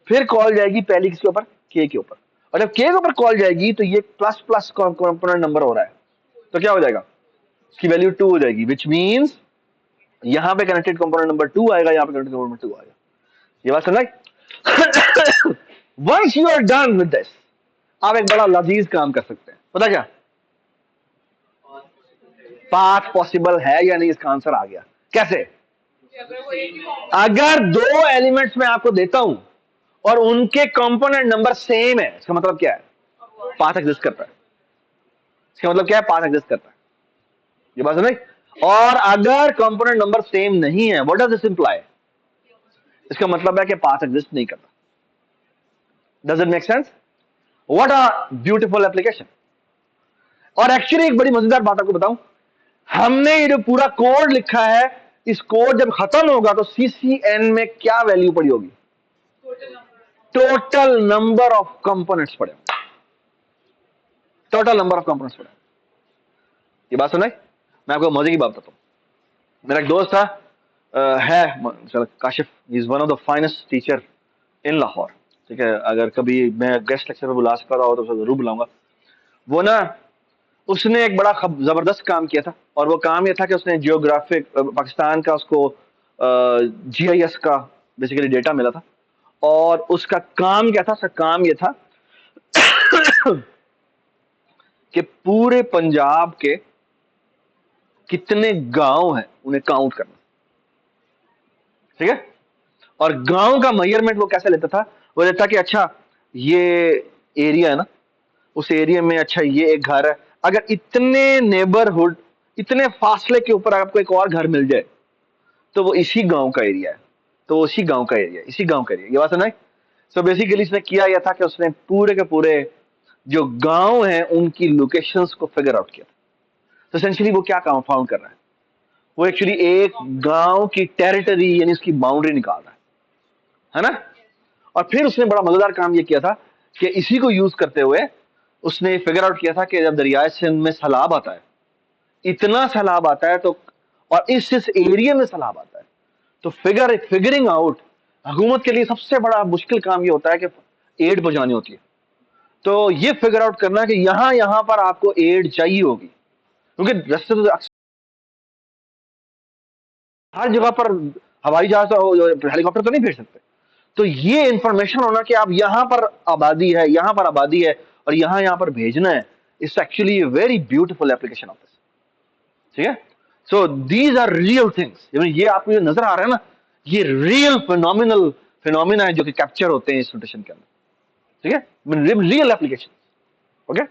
फिर कॉल जाएगी पहली किसके ऊपर, के के ऊपर, और जब के के ऊपर कॉल जाएगी तो ये प्लस प्लस कंपोनेंट नंबर हो रहा है, तो क्या हो जाएगा, इसकी वैल्यू 2 हो जाएगी, विच मीन्स यहां पे कनेक्टेड कंपोनेंट नंबर 2 आएगा, यहां पे कनेक्टेड कंपोनेंट 2 आएगा। ये बात समझ। Once you are done with this, आप एक बड़ा लजीज काम कर सकते हैं, पता क्या, पाथ पॉसिबल है या नहीं, इसका आंसर आ गया। कैसे, अगर 2 एलिमेंट्स में आपको देता हूं और उनके कंपोनेंट नंबर सेम है, इसका मतलब क्या है, पाथ एग्जिस्ट करता है। इसका मतलब क्या है, पाथ एग्जिस्ट करता है। ये बात समझ। और अगर कंपोनेंट नंबर सेम नहीं है, व्हाट डज दिस इंप्लाई, इसका मतलब है कि पाथ एग्जिस्ट नहीं करता। Does it make sense, what a beautiful application. और एक्चुअली एक बड़ी मजेदार बात आपको बताऊं, हमने ये जो पूरा कोड लिखा है, इस कोड जब खत्म होगा तो CCN में क्या वैल्यू पड़ी होगी, टोटल नंबर ऑफ कंपोनेंट्स पड़े, टोटल नंबर ऑफ कंपोनेंट्स पड़े। ये बात सुनाई। मैं आपको मजे की बात बताता हूं, मेरा एक दोस्त था, है Kashif, is one of the finest teacher इन लाहौर। ठीक है, अगर कभी मैं गेस्ट लेक्चर पे बुला सकता हो तो उसे जरूर बुलाऊंगा। वो ना, उसने एक बड़ा जबरदस्त काम किया था, और वो काम ये था कि उसने जियोग्राफिक पाकिस्तान का, उसको GIS का बेसिकली डेटा मिला था, और उसका काम क्या था, उसका काम ये था कि पूरे पंजाब के कितने गांव हैं उन्हें काउंट करना। ठीक है, और गांव का मेजरमेंट वो कैसे लेता था, वो लेता कि अच्छा ये एरिया है ना, उस एरिया में अच्छा ये एक घर है, अगर इतने नेबरहुड, इतने फासले के ऊपर आपको एक और घर मिल जाए तो वो इसी गांव का एरिया है, तो इसी गांव का एरिया, इसी गांव का एरिया। ये बात सुना। सो बेसिकली इसने किया यह था कि उसने पूरे के पूरे जो गांव हैं उनकी लोकेशंस को फिगर आउट किया। तो एसेंशियली वो क्या काम फाउंड कर रहा है, वो एक्चुअली एक गांव की टेरिटरी यानी उसकी बाउंड्री निकाल रहा है ना। और फिर उसने बड़ा मजेदार काम ये किया था कि इसी को यूज करते हुए उसने फिगर आउट किया था कि जब दरियाए सिंध में सैलाब आता है, इतना सैलाब आता है, तो और इस एरिया में सैलाब आता है, तो फिगरिंग आउट हुकूमत के लिए सबसे बड़ा मुश्किल काम ये होता है कि एड पहुंचानी होती है। तो ये फिगर आउट करना कि यहां यहां पर आपको एड चाहिए होगी, क्योंकि रास्ते तो हर जगह पर हवाई जहाज हेलीकॉप्टर तो नहीं भेज सकते। तो ये इंफॉर्मेशन होना कि आप यहां पर आबादी है, यहां पर आबादी है, और यहां यहां पर भेजना है, it's actually very beautiful application of this. ठीक है, so these are real things, ये आपको जो नजर आ रहा है ना, ये रियल फिनोमिनल फिनोमिना है जो कि कैप्चर होते हैं इस नोटेशन के अंदर, ठीक है, real application. Okay,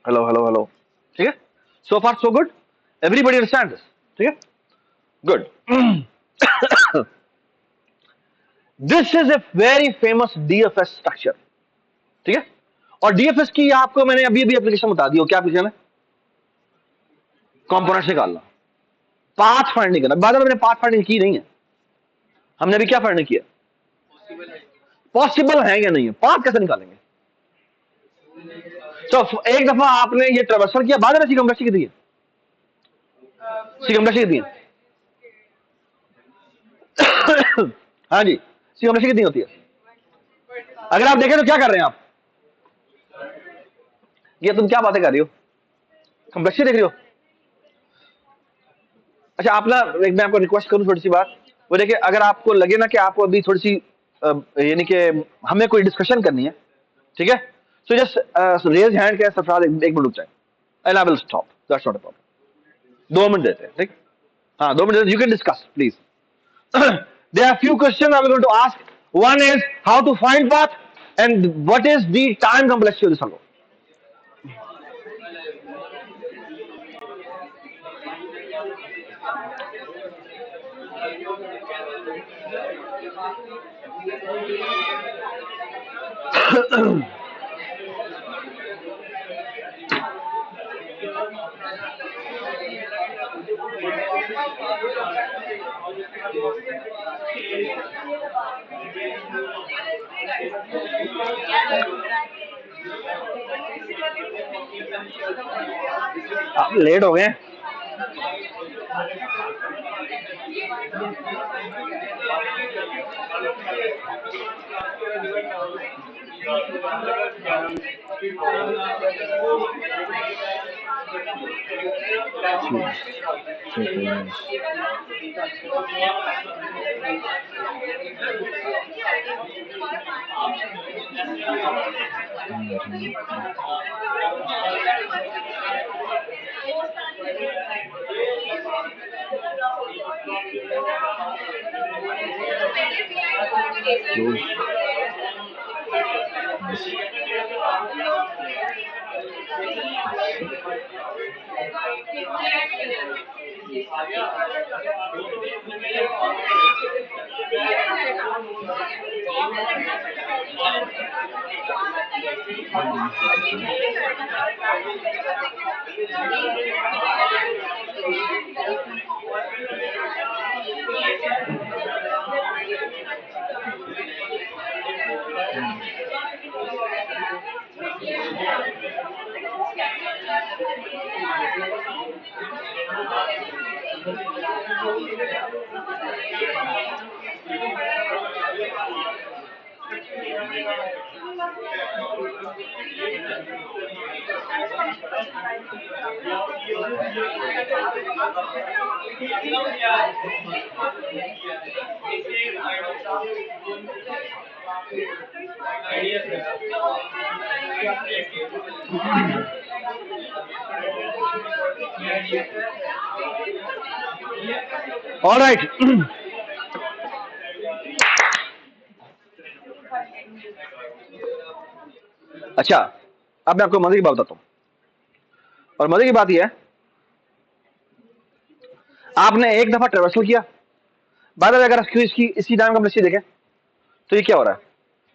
hello hello hello, ठीक है, so far so good, everybody understand this, ठीक है, good. This is a very famous DFS structure, ठीक है, और डीएफएस की आपको मैंने अभी अभी एप्लीकेशन बता दी हो, क्या एप्लीकेशन है, कंपोनेंट्स निकालना, पाथ फाइंडिंग करना। बाद में मैंने पाथ फाइंडिंग की नहीं है, हमने अभी क्या फाइंडिंग किया, पॉसिबल है या नहीं है, पाथ कैसे निकालेंगे। तो एक दफा आपने ये ट्रेवर्सल किया, बाद में सी कम्प्लेक्सिटी कितनी है, सी कम्प्लेक्सिटी कितनी है। हाँ जी, सी कम्प्लेक्सिटी कितनी होती है, अगर आप देखें तो क्या कर रहे हैं आप, ये तुम क्या बातें कर रही हो, कम्प्लेक्सिटी देख रही हो। अच्छा, आप ना, एक मैं आपको रिक्वेस्ट करूं थोड़ी सी बात, वो देखिए, अगर आपको लगे ना कि आपको अभी थोड़ी सी यानी कि हमें कोई डिस्कशन करनी है, ठीक है, सो जस्ट रेज हैंड के सरफराज, एक मिनट रुक जाए, and I will stop, that's not a problem, 2 minute देते हैं, ठीक, हाँ 2 minute, you can discuss please. There are few questions I'm going to ask. One is how to find path, and what is the time complexity of this algorithm. आप late हो गए। All right. अच्छा, अब मैं आपको मजे की बात बताता हूँ, और मजे की बात यह है, आपने एक दफा ट्रेवर्सल किया, बाद में अगर इसकी इसी टाइम कम्प्लेक्सिटी देखें तो ये क्या हो रहा है,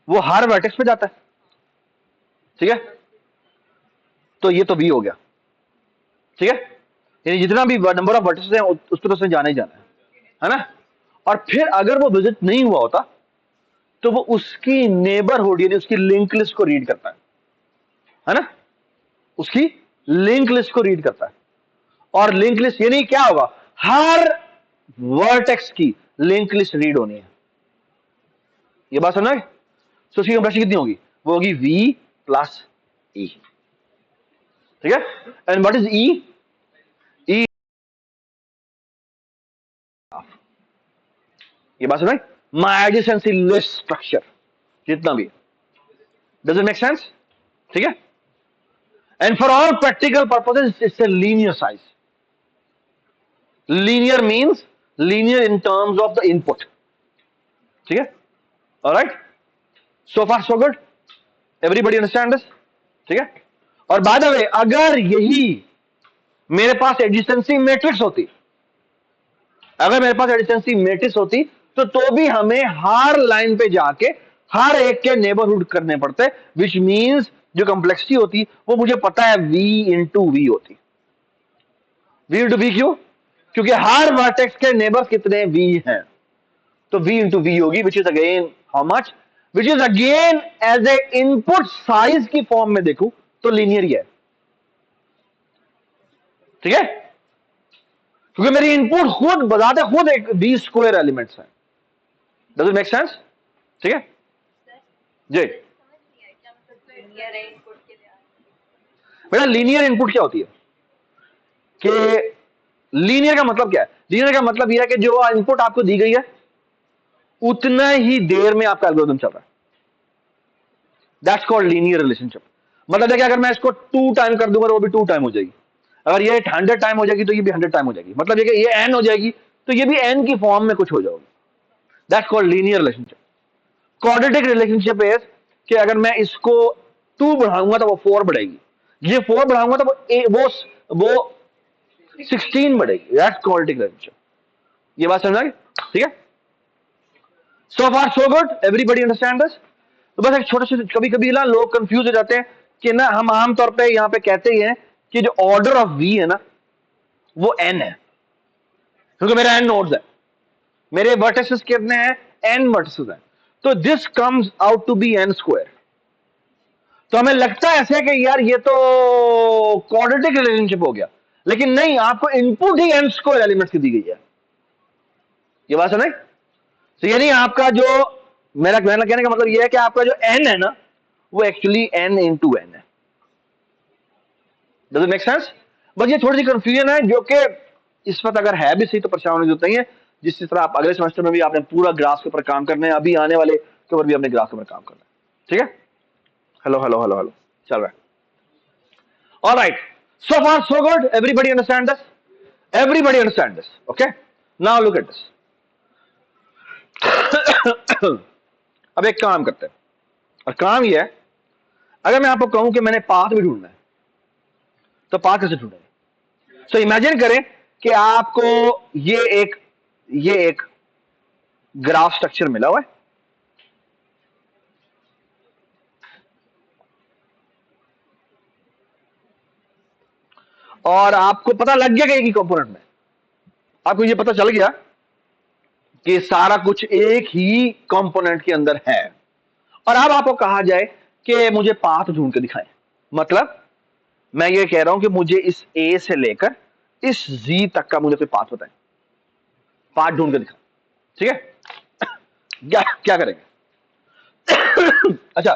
वो हर वर्टेक्स पे जाता है, ठीक है, तो ये तो वी हो गया, ठीक है, यानी जितना भी नंबर ऑफ वर्टेक्स हैं उस पर उसने जाना ही जाना है ना। और फिर अगर वो विजिट नहीं हुआ होता तो वो उसकी नेबरहुड यानी उसकी लिंक लिस्ट को रीड करता है ना, उसकी लिंक लिस्ट को रीड करता है, और लिंक लिस्ट यानी क्या होगा, हर वर्टेक्स की लिंक लिस्ट रीड होनी है, ये बात समझ। तो उसकी कंप्लेक्सिटी कितनी होगी, वो होगी v प्लस ई, ठीक है, एंड व्हाट इज ई, ई, ये बात समझ, माय एडजेसेंसी लिस्ट स्ट्रक्चर जितना भी, डज इट मेक सेंस, ठीक है, and for all practical purposes it's a linear size, linear means linear in terms of the input, ठीक है, alright, so far so good, everybody understand this, ठीक है। और by the way अगर यही मेरे पास एडजेसेंसी मैट्रिक्स होती, अगर मेरे पास एडजेसेंसी मैट्रिक्स होती तो भी हमें हर लाइन पे जाके हर एक के नेबरहुड करने पड़ते, विच मींस जो कॉम्प्लेक्सिटी होती वो मुझे पता है v इंटू वी होती। v इंटू वी क्यों? क्योंकि हर वर्टेक्स के नेबर्स कितने v हैं, तो v इंटू वी होगी, which is again how much, which is again as a input size की फॉर्म में देखूं तो लीनियर ही है, ठीक है, क्योंकि मेरी इनपुट खुद बताते खुद एक v स्क्वायर एलिमेंट्स है। Does it make sense? ठीक है जी। बेटा लीनियर इनपुट क्या होती है कि लीनियर का मतलब क्या है? लीनियर का मतलब यह है कि जो इनपुट आपको दी गई है उतना ही देर में आपका एल्गोरिथम चल रहा है, दैट्स कॉल्ड लीनियर रिलेशनशिप। मतलब है कि अगर मैं इसको 2 टाइम कर दूंगा तो वो भी 2 टाइम हो जाएगी, अगर ये 100 टाइम हो जाएगी तो ये भी 100 टाइम हो जाएगी, मतलब ये कि ये n हो जाएगी तो ये भी n की फॉर्म में कुछ हो जाएगी, that's called linear relationship. Quadratic relationship is कि अगर मैं इसको 2 बढ़ाऊंगा तो वो 4 बढ़ेगी, ये 4 बढ़ाऊंगा तो वो 16 बढ़ेगी, दैट्स क्वाड्रेटिक रिलेशनशिप। ये बात समझ आ गई? ठीक है, so far so good, everybody understand this. तो बस एक छोटे से, कभी कभी ना लोग कंफ्यूज हो जाते हैं कि ना हम आमतौर पे यहां पे कहते ही हैं कि जो ऑर्डर ऑफ वी है ना वो n है, क्योंकि मेरा n नोड्स है, मेरे वर्टिसेस कितने हैं, n वर्टिसेस हैं, तो this comes out to be n square. तो हमें लगता है ऐसे कि यार ये तो क्वाड्रेटिक रिलेशनशिप हो गया, लेकिन नहीं, आपको इनपुट ही n स्क्वायर एलिमेंट्स की दी गई है। ये बात समझ? तो यानी आपका जो मेरा कहने का मतलब ये है कि आपका जो n है ना वो एक्चुअली n इंटू n है। Does it make sense? बस ये थोड़ी सी कंफ्यूजन है जो कि इस वक्त अगर है भी सही तो परेशान होने की जरूरत नहीं है, जिस तरह आप अगले सेमेस्टर में भी आपने पूरा ग्राफ के ऊपर काम करना है, अभी आने वाले के ऊपर भी अपने ग्राफ के ऊपर काम करना है, ठीक है। हेलो हेलो हेलो हेलो चल रहा है, alright, so far so good, everybody understand this, everybody understand this, okay, now look at this। अब एक काम करते हैं, और काम ये है, अगर मैं आपको कहूं कि मैंने पाथ भी ढूंढना है तो पाथ कैसे ढूंढेंगे? सो इमेजिन करें कि आपको ये एक ग्राफ स्ट्रक्चर मिला हुआ है, और आपको पता लग गया कि एक ही कंपोनेंट में, आपको ये पता चल गया कि सारा कुछ एक ही कंपोनेंट के अंदर है, और अब आपको कहा जाए कि मुझे पाथ ढूंढ के दिखाएं, मतलब मैं ये कह रहा हूं कि मुझे इस ए से लेकर इस जी तक का मुझे कोई पाथ बताएं, पाथ ढूंढ के दिखाएं, ठीक है। क्या क्या करेंगे? अच्छा,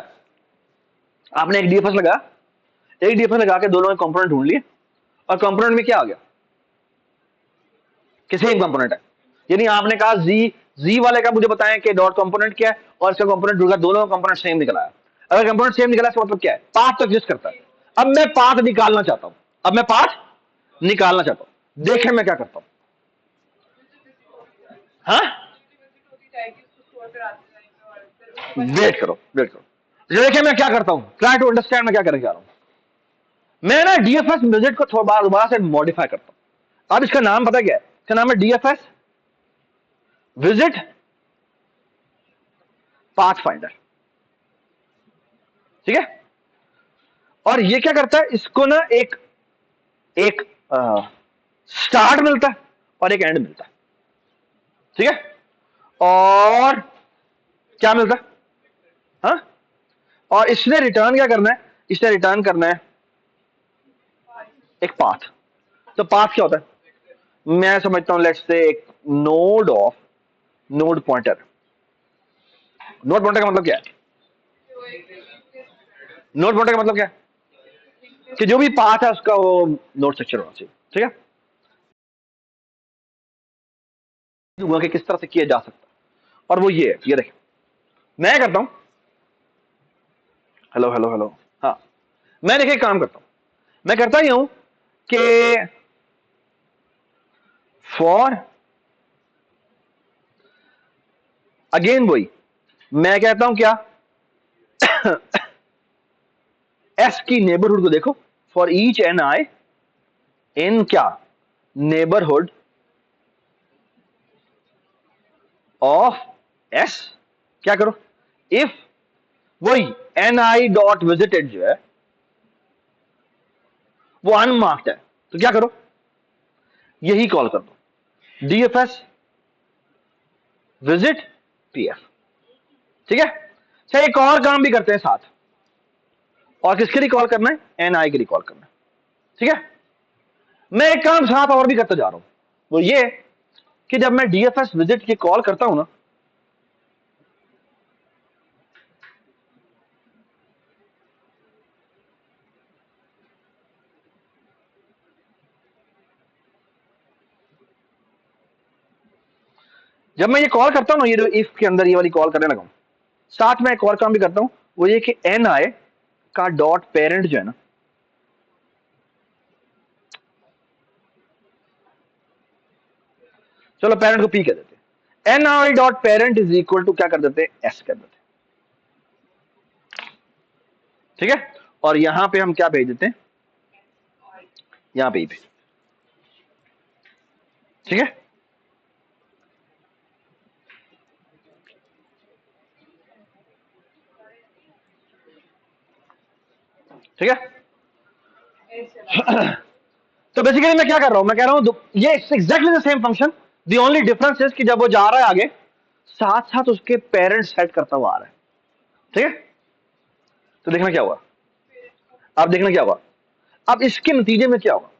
आपने एक डीएफएस लगा के दोनों कंपोनेंट ढूंढ लिए, और कंपोनेंट में क्या आ गया कि सेम कंपोनेंट है, यानी आपने कहा जी वाले का मुझे बताएं कि डॉट कंपोनेंट क्या है, और इसका कंपोनेंट ढूंढा, दोनों कंपोनेंट सेम निकला है। अगर कंपोनेंट सेम निकला इसका मतलब क्या है? पाथ तो एग्जिस्ट करता है। अब मैं पाथ निकालना चाहता हूं, देखें मैं क्या करता हूं। हाँ, वेट करो, देखिए मैं क्या करता हूं, ट्राई टू अंडरस्टैंड मैं क्या करने जा रहा हूं। मैं ना डीएफएस विजिट को थोड़ा दोबारा से मॉडिफाई करता हूं। अब इसका नाम पता क्या है? इसका नाम है डीएफएस विजिट पाथ फाइंडर, ठीक है। और ये क्या करता है, इसको ना एक एक स्टार्ट मिलता है और एक एंड मिलता है, ठीक है, और क्या मिलता है? हाँ, और इसने रिटर्न क्या करना है? इसने रिटर्न करना है एक पाथ। तो पाथ क्या होता है? मैं समझता हूं लेट्स से एक नोड पॉइंटर। नोड पॉइंटर का मतलब क्या है? नोड पॉइंटर का मतलब क्या है कि जो भी पाथ है उसका वो नोड स्ट्रक्चर होना चाहिए, ठीक है। कि किस तरह से किया जा सकता है, और वो ये देखें मैं करता हूं, हेलो हेलो हेलो, हाँ, मैं देखिए काम करता हूं, मैं करता ही हूं कि फॉर अगेन वही मैं कहता हूं क्या एस की नेबरहुड को देखो फॉर ईच एन आई इन क्या नेबरहुड ऑफ एस क्या करो इफ वही एन आई डॉट विजिटेड जो है वो अनमार्क्ड है तो क्या करो यही कॉल कर दो डीएफएस विजिट पीएफ ठीक है। अच्छा एक और काम भी करते हैं साथ और किसके लिए कॉल करना है एनआई के लिए कॉल करना है ठीक है। मैं एक काम साथ और भी करता जा रहा हूं वो ये कि जब मैं डीएफएस विजिट की कॉल करता हूं ना जब मैं ये कॉल करता हूं ना ये जो इफ के अंदर ये वाली कॉल करने लगा हूं साथ में एक और काम भी करता हूं वो ये कि एनआई का डॉट पेरेंट जो है ना चलो पेरेंट को पी कह देते हैं NI dot parent is equal to क्या कर देते हैं एस कर देते हैं ठीक है। और यहां पे हम क्या भेज देते हैं यहां पे ही भेज ठीक है। ठीक है तो बेसिकली मैं क्या कर रहा हूं मैं कह रहा हूं ये exactly the same function the only difference is कि जब वो जा रहा है आगे साथ साथ उसके पेरेंट्स सेट करता हुआ आ रहा है ठीक है। तो देखना क्या हुआ अब देखना क्या हुआ अब इसके नतीजे में क्या होगा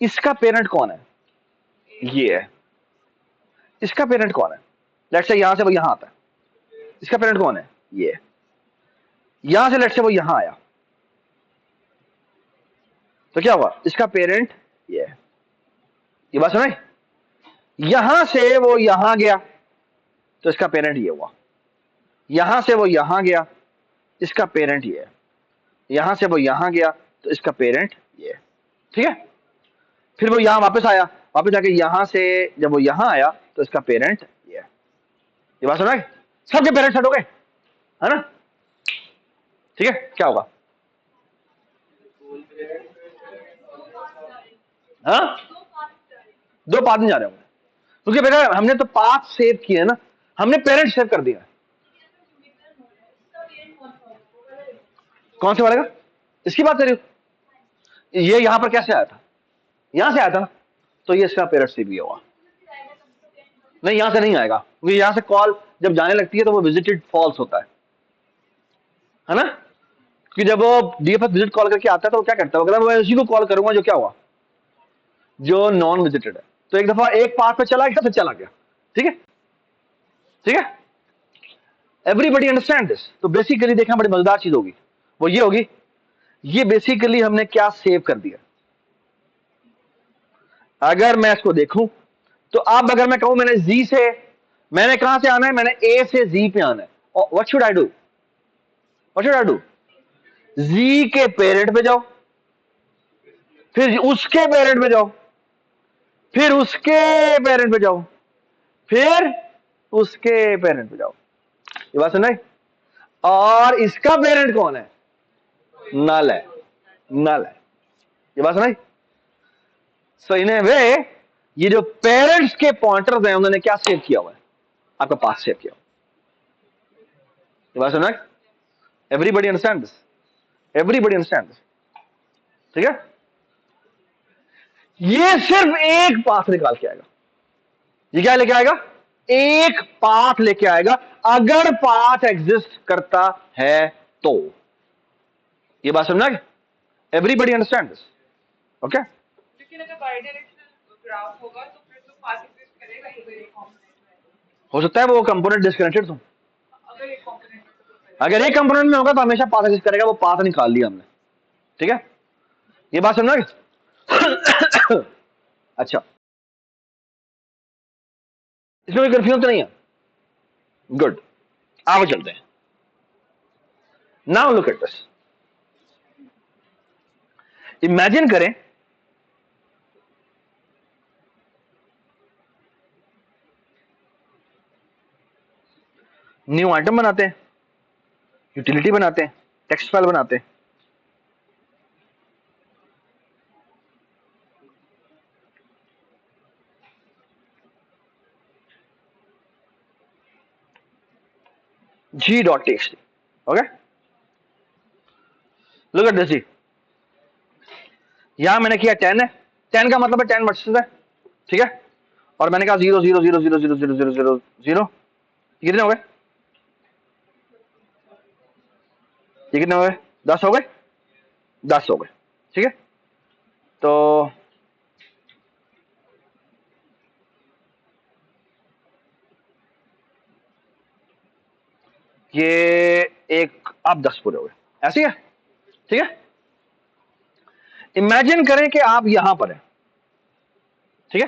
इसका पेरेंट कौन है ये है इसका पेरेंट कौन है लेट्स से यहां से वो यहां आता है इसका पेरेंट कौन है ये है यहां से लेट्स से वो यहां आया तो क्या हुआ इसका पेरेंट ये है ये बात सुनाई यहां से वो यहां गया तो इसका पेरेंट ये हुआ यहां से वो यहां गया इसका पेरेंट ये है यहां से वो यहां गया तो इसका पेरेंट ये है ठीक है। फिर वो यहां वापस आया वापस जाके यहां से जब वो यहां आया तो इसका पेरेंट ये है ये बात सुना है सबके पेरेंट सेट हो गए है ना ठीक है। क्या होगा हाँ दो पाथ नहीं जा रहे होंगे क्योंकि बेटा हमने तो पाथ सेव किए है ना हमने पेरेंट सेव कर दिया कौन से वाले का इसकी बात कर रही हो ये यहां पर कैसे आया था यहां से आया था ना तो ये इसका पेरेंट सेव भी हुआ नहीं यहां से नहीं आएगा क्योंकि यहां से कॉल जब जाने लगती है तो वो विजिटेड फॉल्स होता है ना कि जब वो डीएफएस विजिट कॉल करके आता है तो वो क्या करता है वो कहता है मैं उसी को कॉल करूंगा जो क्या हुआ जो नॉन विजिटेड है तो एक दफा एक पाथ पे चला गया तो चला गया ठीक है ठीक है। एवरीबडी अंडरस्टैंड दिस तो बेसिकली देखना बड़ी मजेदार चीज होगी वो ये होगी ये बेसिकली हमने क्या सेव कर दिया अगर मैं इसको देखूं तो अब अगर मैं कहूं मैंने जी से मैंने कहां से आना है मैंने ए से जी पे आना है और what should I do what should I do G के पेरेंट पे जाओ फिर उसके पेरेंट पे जाओ फिर उसके पेरेंट पे जाओ फिर उसके पेरेंट पे जाओ ये बात सुनाई और इसका पेरेंट कौन है नल है नल है ये बात सुनाई सो इन ए वे ये जो पेरेंट्स के पॉइंटर्स हैं उन्होंने क्या सेव किया हुआ है आपका पास सेव किया ये बात सुना everybody understand this everybody understand this ठीक है। ये सिर्फ एक पाथ निकाल के आएगा ये क्या लेके आएगा एक पाथ लेके आएगा अगर पाथ एग्जिस्ट करता है तो ये बात समझना एवरीबडी अंडरस्टैंड दिस ओके। लेकिन अगर बाइडायरेक्शनल ग्राफ होगा तो फिर तो पाथ एग्जिस्ट करेगा ही अगर एक कंपोनेंट में हो सकता है वो कंपोनेंट डिस्कनेक्टेड हो अगर एक कंपोनेंट में अगर एक कंपोनेंट में होगा तो हमेशा पाथ एग्जिस्ट करेगा वो पाथ निकाल लिया हमने ठीक है ये बात समझना अच्छा इसमें कोई कंफ्यूजन तो नहीं है गुड आगे चलते हैं now look at this imagine करें न्यू आइटम बनाते हैं, यूटिलिटी बनाते हैं, टेक्स्ट फाइल बनाते हैं। g.txt, okay. Look at this जी, यहां मैंने किया 10 है, 10 का मतलब है 10 वर्सेस है, ठीक है। और मैंने कहा 0 0 0 0 0 0 0 0 0, ये कितने हो गए? ये कितने हो गए? 10 हो गए, 10 हो गए, ठीक है। तो ये एक, आप 10 पूरे हो गए, ऐसे ही है, ठीक है। इमेजिन करें कि आप यहां पर हैं, ठीक है।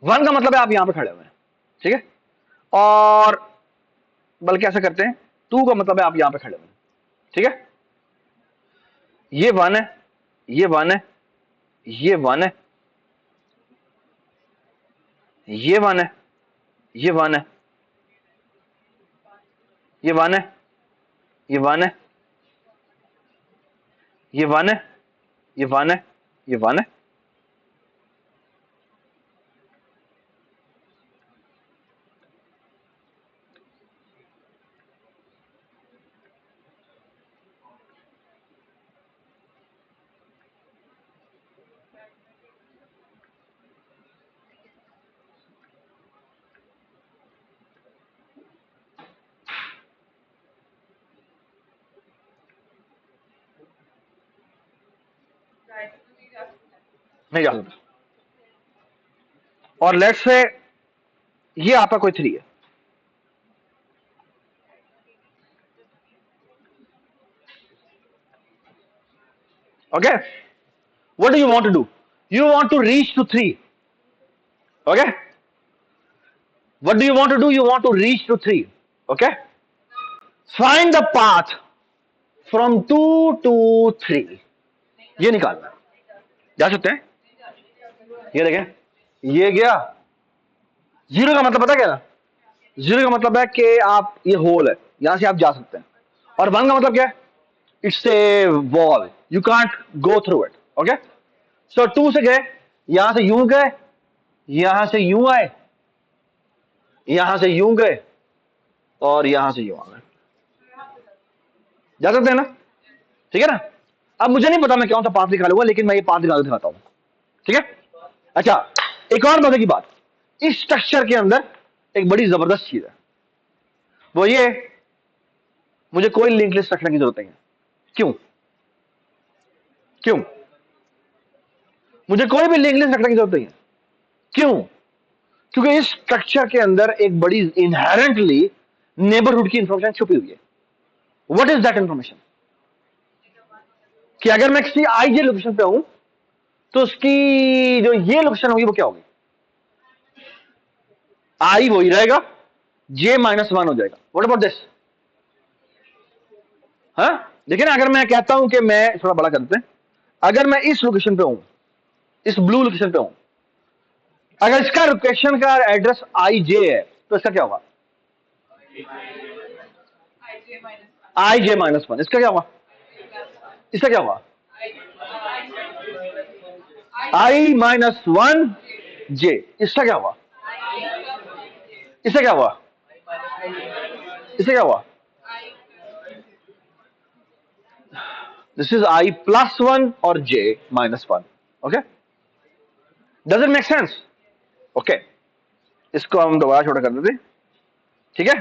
1 का मतलब है आप यहां पर खड़े हुए हैं, ठीक है। और बल्कि ऐसा करते हैं, 2 का मतलब है आप यहां पर खड़े हुए हैं, ठीक है। ये 1 है, ये 1 है, ये 1 है, ये 1 है, ये 1 है, ये 1 है, ये 1 है, ये 1 है, ये 1 है, ये 1 है। राइट तो नहीं जा सकता। नहीं जा सकता। और लेट्स से ये आपका कोई 3 है, okay. What do you want to do? You want to reach to 3, okay. What do you want to do? You want to reach to 3, okay. Find the path from 2 to 3, ये निकालना है। जा सकते हैं, ये देखें, ये गया। 0 का मतलब पता क्या है? 0 का मतलब है कि आप, ये होल है, यहां से आप जा सकते हैं। और 1 का मतलब क्या है? It's a wall, you can't go through it, okay. So 2 से गए, यहां से यूं गए, यहां से यूं आए, यहां से यूं गए, और यहां से यूं आ गए। जा सकते हैं ना, ठीक है ना। अब मुझे नहीं पता मैं कौन सा पाथ निकालूंगा, लेकिन मैं ये पाथ निकाल दिखाता हूं, ठीक है। अच्छा, एक और मजे की बात, इस स्ट्रक्चर के अंदर एक बड़ी जबरदस्त चीज है, वो ये, मुझे कोई लिंक लिस्ट रखने की जरूरत नहीं है। क्यों? क्यों? मुझे कोई भी लिंक लिस्ट रखने की जरूरत नहीं है। क्यों? क्योंकि इस स्ट्रक्चर के अंदर एक बड़ी इनहेरेंटली नेबरहुड की इंफॉर्मेशन छुपी हुई है। What is that information? कि अगर मैं किसी आईजे लोकेशन पे हूं, तो उसकी जो ये लोकेशन होगी वो क्या होगी? आई वही रहेगा, J-1 हो जाएगा। What about this? हाँ, देखिए ना, अगर मैं कहता हूं कि मैं, थोड़ा बड़ा करते हैं, अगर मैं इस लोकेशन पे हूं, इस ब्लू लोकेशन पे हूं, अगर इसका लोकेशन का एड्रेस IJ है, तो इसका क्या होगा? IJ -1 IJ-1, इसका क्या होगा? इसका क्या होगा? I-1J, इसका क्या होगा? इससे क्या हुआ? इससे क्या हुआ? दिस इज I+1 और J-1, okay. Does it make sense? Okay, इसको हम दोबारा छोटा कर देते, ठीक है।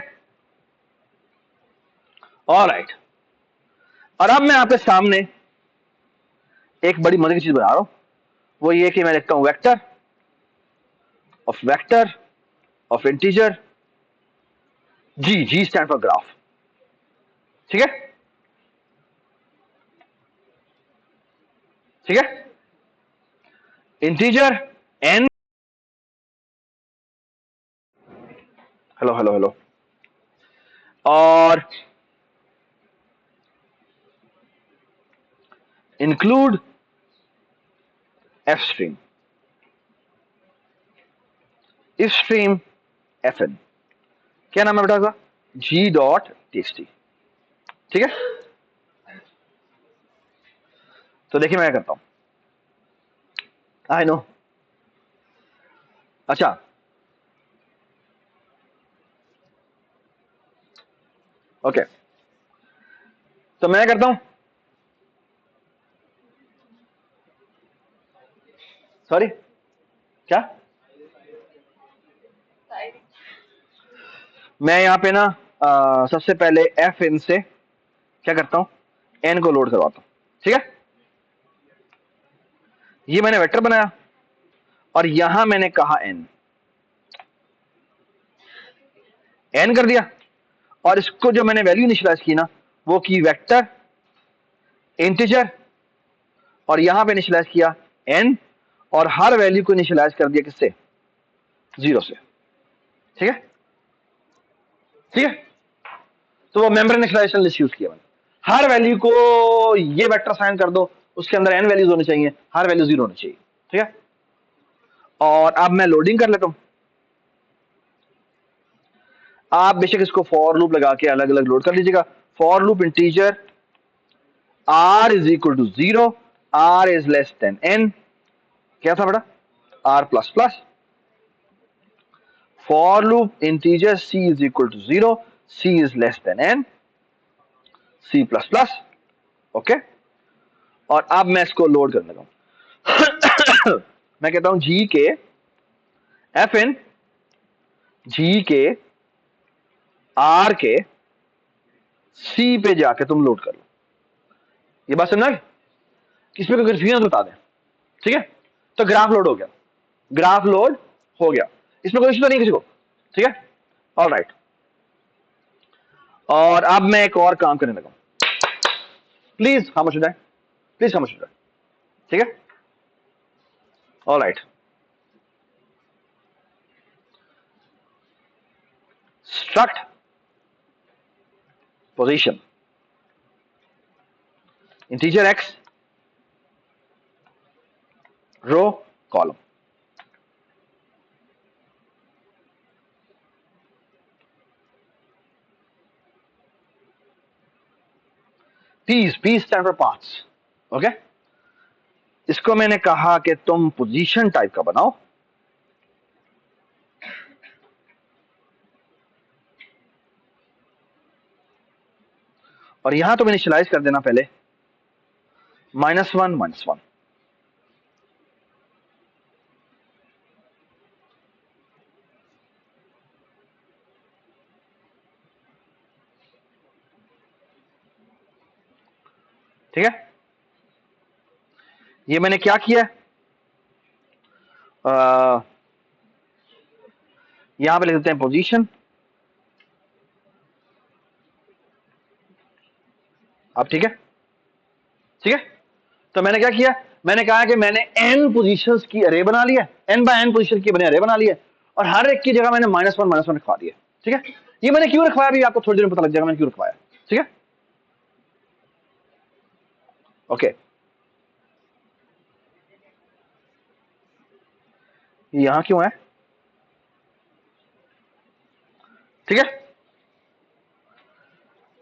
ऑलराइट, और अब मैं आपके सामने एक बड़ी मजे की चीज बना रहा हूं, वो ये कि मैं लिखता हूं vector of integer, G stand for graph, ठीक है, ठीक है। Integer n, hello hello hello, और include f stream, if stream fn। क्या नाम है बेटा का? g.txt। ठीक है, तो देखिए मैं क्या करता हूं। आई नो, अच्छा ओके, तो मैं करता हूं, सॉरी क्या, साइड मैं यहाँ पे ना सबसे पहले एफ इन से क्या करता हूं, एन को लोड करवाता हूं। ठीक है, ये मैंने वेक्टर बनाया और यहां मैंने कहा एन, एन कर दिया, और इसको जो मैंने वैल्यू इनिशियलाइज की ना, वो की वेक्टर, इंटीजर, और यहां पे इनिशियलाइज किया एन, और हर वैल्यू को इनिशियलाइज कर दिया किससे, 0 से। ठीक है, ठीक है, तो वो मेंबर इनिशियलाइजेशन लिस्ट यूज किया मैंने, हर वैल्यू को ये वेक्टर साइन कर दो, उसके अंदर एन वैल्यूज होनी चाहिए, हर वैल्यू 0 होनी चाहिए। ठीक है, और अब मैं लोडिंग कर लेता हूं। आप बेशक इसको फॉर लूप लगा के अलग अलग लोड कर लीजिएगा। For loop integer r is equal to 0, r is less than n, क्या था बेटा, r plus plus, for loop integer c is equal to 0, c is less than n, c plus plus. Okay, और अब मैं इसको load करने लगा हूं। मैं कहता हूं जी के एफ इन, जी के आर के सी पे जाके तुम लोड कर लो। ये बात समझा, किसमें कोई कंफ्यूजन बता दें। ठीक है, तो ग्राफ लोड हो गया, ग्राफ लोड हो गया, इसमें कोई इश्यू तो नहीं किसी को। ठीक है, ऑल राइट, और अब मैं एक और काम करने लगा, प्लीज खामोश हो जाए, प्लीज खामोश हो जाए। ठीक है, all right, struct position integer x, row column. P's, P's stand for paths. Okay, इसको मैंने कहा कि तुम पोजीशन टाइप का बनाओ, और यहां तुम इनिशियलाइज कर देना पहले -1 -1। ठीक है, ये मैंने क्या किया, यहां पे लिख देते हैं पोजीशन। अब ठीक है, ठीक है, तो मैंने क्या किया, मैंने कहा कि मैंने n पोजीशंस की अरे बना लिया, n बाय n पोजीशन की बने अरे बना लिया, और हर एक की जगह मैंने -1 रखवा दिया। ठीक है, ये मैंने क्यों रखवाया अभी आपको थोड़ी देर में पता लग जाएगा मैंने क्यों रखवाया। ठीक है, ओके, यहां क्यों है, ठीक है,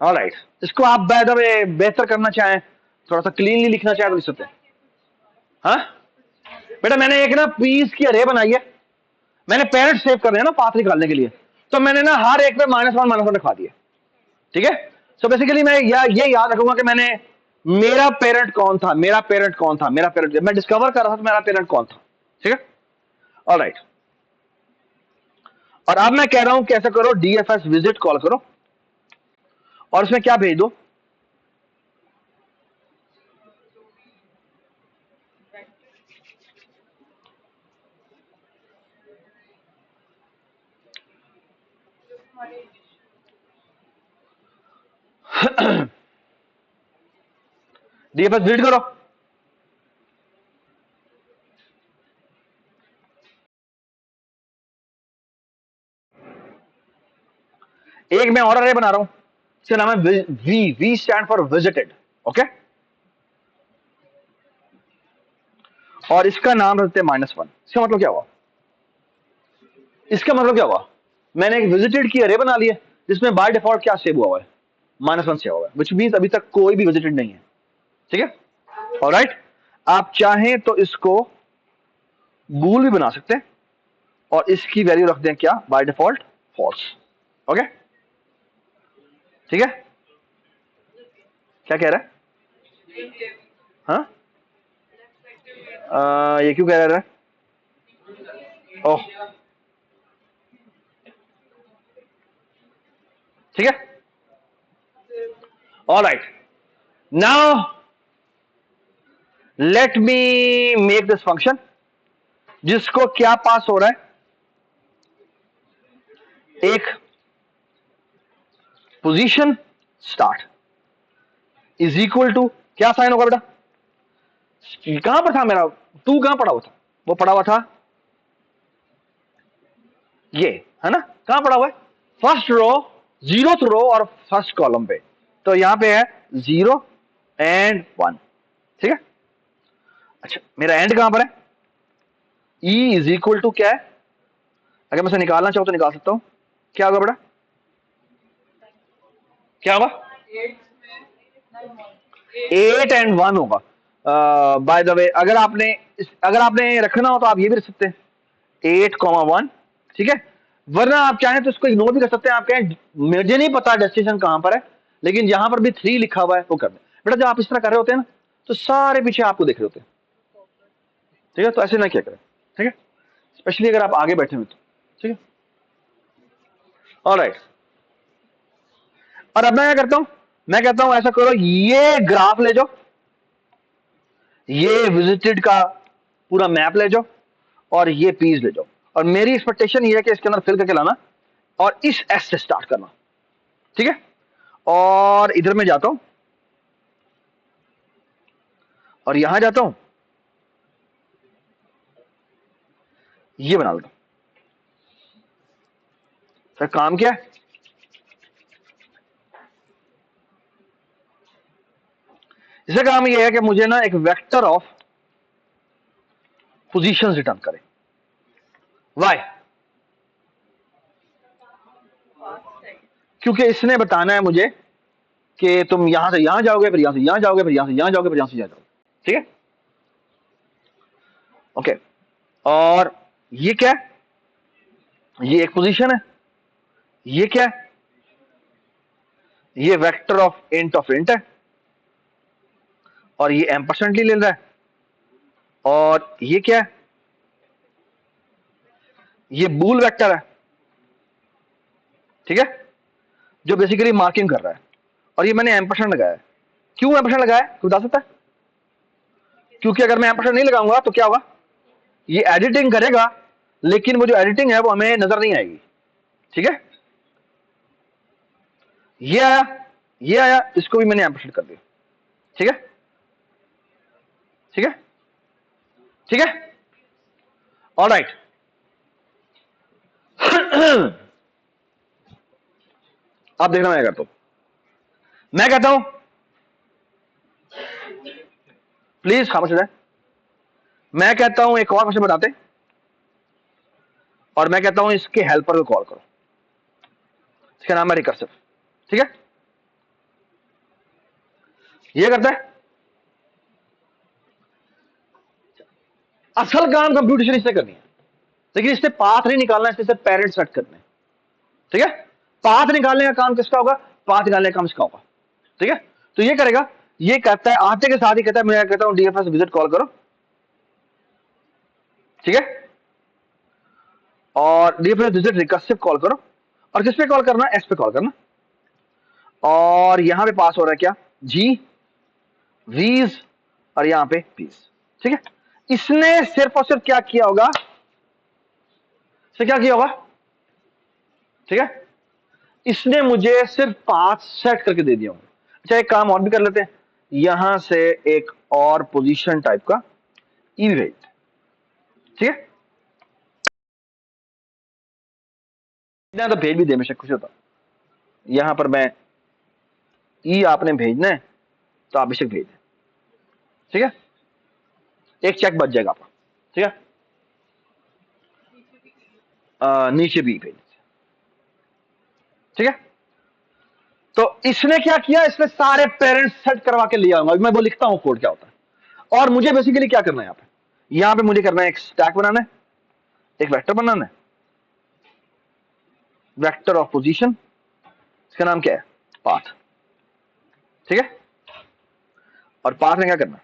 ऑलराइट, इसको आप बाय द वे बेहतर करना चाहें, थोड़ा सा क्लीनली लिखना चाहें तो लिख सकते हैं। हाँ बेटा, मैंने एक ना पीस की अरे बनाई है, मैंने पेरेंट सेव कर रहे हैं ना पाथ निकालने के लिए, तो मैंने ना हर एक पे -1 रखवा दिया। ठीक है, सो बेसिकली मैं ये याद रखूंगा कि मैंने, मेरा पेरेंट कौन था, मेरा पेरेंट कौन था, मेरा पेरेंट, मैं डिस्कवर कर रहा था तो मेरा पेरेंट कौन था। ठीक है, ऑलराइट, और अब मैं कह रहा हूं कैसे करो, डीएफएस विजिट कॉल करो, और उसमें क्या भेज दो, हमारे डीएफएस विजिट करो, एक मैं और अरे बना रहा हूं, इसका नाम है V, V stand for visited. Okay, और इसका नाम रखते हैं -1। इसका मतलब क्या हुआ, इसका मतलब क्या हुआ, मैंने एक विजिटेड की अरे बना ली है, जिसमें बाय डिफॉल्ट क्या सेव हुआ है, -1 सेव हुआ है, विच मीन्स अभी तक कोई भी विजिटेड नहीं है। ठीक है, ऑलराइट। आप चाहें तो इसको बूल भी बना सकते हैं और इसकी वैल्यू रख दें क्या, बाय डिफॉल्ट फॉल्स। ओके, ठीक है, क्या कह रहा है? हाँ, ये क्यों कह रहा है? ओह, ठीक है, alright. Now let me make this function जिसको क्या पास हो रहा है, एक position start is equal to क्या साइन होगा बेटा, कहां पर था मेरा, टू कहां पड़ा हुआ था, वो पड़ा हुआ था ये, है ना, कहां पड़ा हुआ है, फर्स्ट रो, 0th रो और फर्स्ट कॉलम पे, तो यहां पे है 0 एंड 1। ठीक है, अच्छा मेरा एंड कहां पर है, E इज इक्वल टू क्या है, अगर मैं इसे निकालना चाहूं तो निकाल सकता हूं, क्या होगा बेटा, क्या होगा, 8 एंड 1 होगा। बाय द वे अगर आपने रखना हो तो आप ये भी रख सकते हैं 8,1। ठीक है, वरना आप चाहें तो इसको इग्नोर भी कर सकते हैं, आप कहें मुझे नहीं पता डेस्टिनेशन कहां पर है, लेकिन जहां पर भी 3 लिखा हुआ है वो कर दें। बेटा जब आप इस तरह कर रहे होते हैं ना तो सारे पीछे आपको देख रहे होते हैं। ठीक है, तो ऐसे ना क्या करें। ठीक है, स्पेशली अगर आप आगे बैठे हुए तो। ठीक है, ऑलराइट। और अब मैं क्या करता हूं, मैं कहता हूं ऐसा करो, ये ग्राफ ले जाओ, ये विजिटेड का पूरा मैप ले जाओ और ये पीस ले जाओ, और मेरी एक्सपेक्टेशन ये है कि इसके अंदर फिल करके लाना और इस एस से स्टार्ट करना। ठीक है, और इधर मैं जाता हूं और यहां जाता हूं, ये बना लेता हूं। सर काम क्या है, इसका काम यह है कि मुझे ना एक वेक्टर ऑफ पोजीशंस रिटर्न करे। वाई, क्योंकि इसने बताना है मुझे कि तुम यहां से यहां जाओगे, फिर यहां से यहां जाओगे, फिर यहां से यहां जाओगे, फिर यहां से यहां जाओगे। ठीक है, ओके। और ये क्या है, ये एक पोजीशन है, ये क्या है, ये वेक्टर ऑफ इंट है, और ये एम्परसेंट ले रहा है, और ये क्या है, ये बूल वेक्टर है। ठीक है, जो बेसिकली मार्किंग कर रहा है, और ये मैंने एम्परसेंट लगाया है। क्यों एम्परसेंट लगाया है, कोई बता सकता है? क्योंकि अगर मैं एम्परसेंट नहीं लगाऊंगा तो क्या होगा, ये एडिटिंग करेगा, लेकिन वो जो एडिटिंग है वो हमें नजर नहीं आएगी। ठीक है, ये आया, ये आया, इसको भी मैंने एम्परसेंट कर दिया। ठीक है, ठीक है, ठीक है, ऑलराइट। आप देखना मैं करता हूं, मैं कहता हूं प्लीज खामोश हो जाए, मैं कहता हूं एक और क्वेश्चन बताते, और मैं कहता हूं इसके हेल्पर को कॉल करो, इसका नाम है रिकर्सिव। ठीक है, ये करता है, असल काम कंप्यूटेशन इससे करनी है, लेकिन इससे पाथ नहीं निकालना, इससे पेरेंट सेट करने। ठीक है, पाथ निकालने का काम किसका होगा, पाथ निकालने का काम इसका होगा। ठीक है, तो ये करेगा, ये कहता है आते के साथ ही कहता है, मैं कहता हूं डीएफएस विजिट कॉल करो। ठीक है, और डीएफएस विजिट रिकर्सिव कॉल करो, और किस पे कॉल करना, एस पे कॉल करना, और यहां पे पास हो रहा है क्या, जी वीज, और यहां पे पीस। ठीक है, इसने सिर्फ और सिर्फ क्या किया होगा, क्या किया होगा, ठीक है, इसने मुझे सिर्फ पाथ सेट करके दे दिया होगा। अच्छा एक काम और भी कर लेते हैं, यहां से एक और पोजीशन टाइप का ई भेज, ठीक है, तो भेज भी दे, बेशक खुश होता, यहां पर मैं ई आपने भेजना है तो आप बेशक भेज दें। ठीक है, एक चेक बच जाएगा आपका। ठीक है, नीचे भी भेज, ठीक है, तो इसने क्या किया, इसने सारे पेरेंट्स सेट करवा के लिया होगा। मैं वो लिखता हूं कोड क्या होता है। और मुझे बेसिकली क्या करना है, यहां पे मुझे करना है एक स्टैक बनाना है, एक वेक्टर बनाना है, वेक्टर ऑफ पोजीशन, इसका नाम क्या है, पाथ। ठीक है, और पाथ में क्या करना है,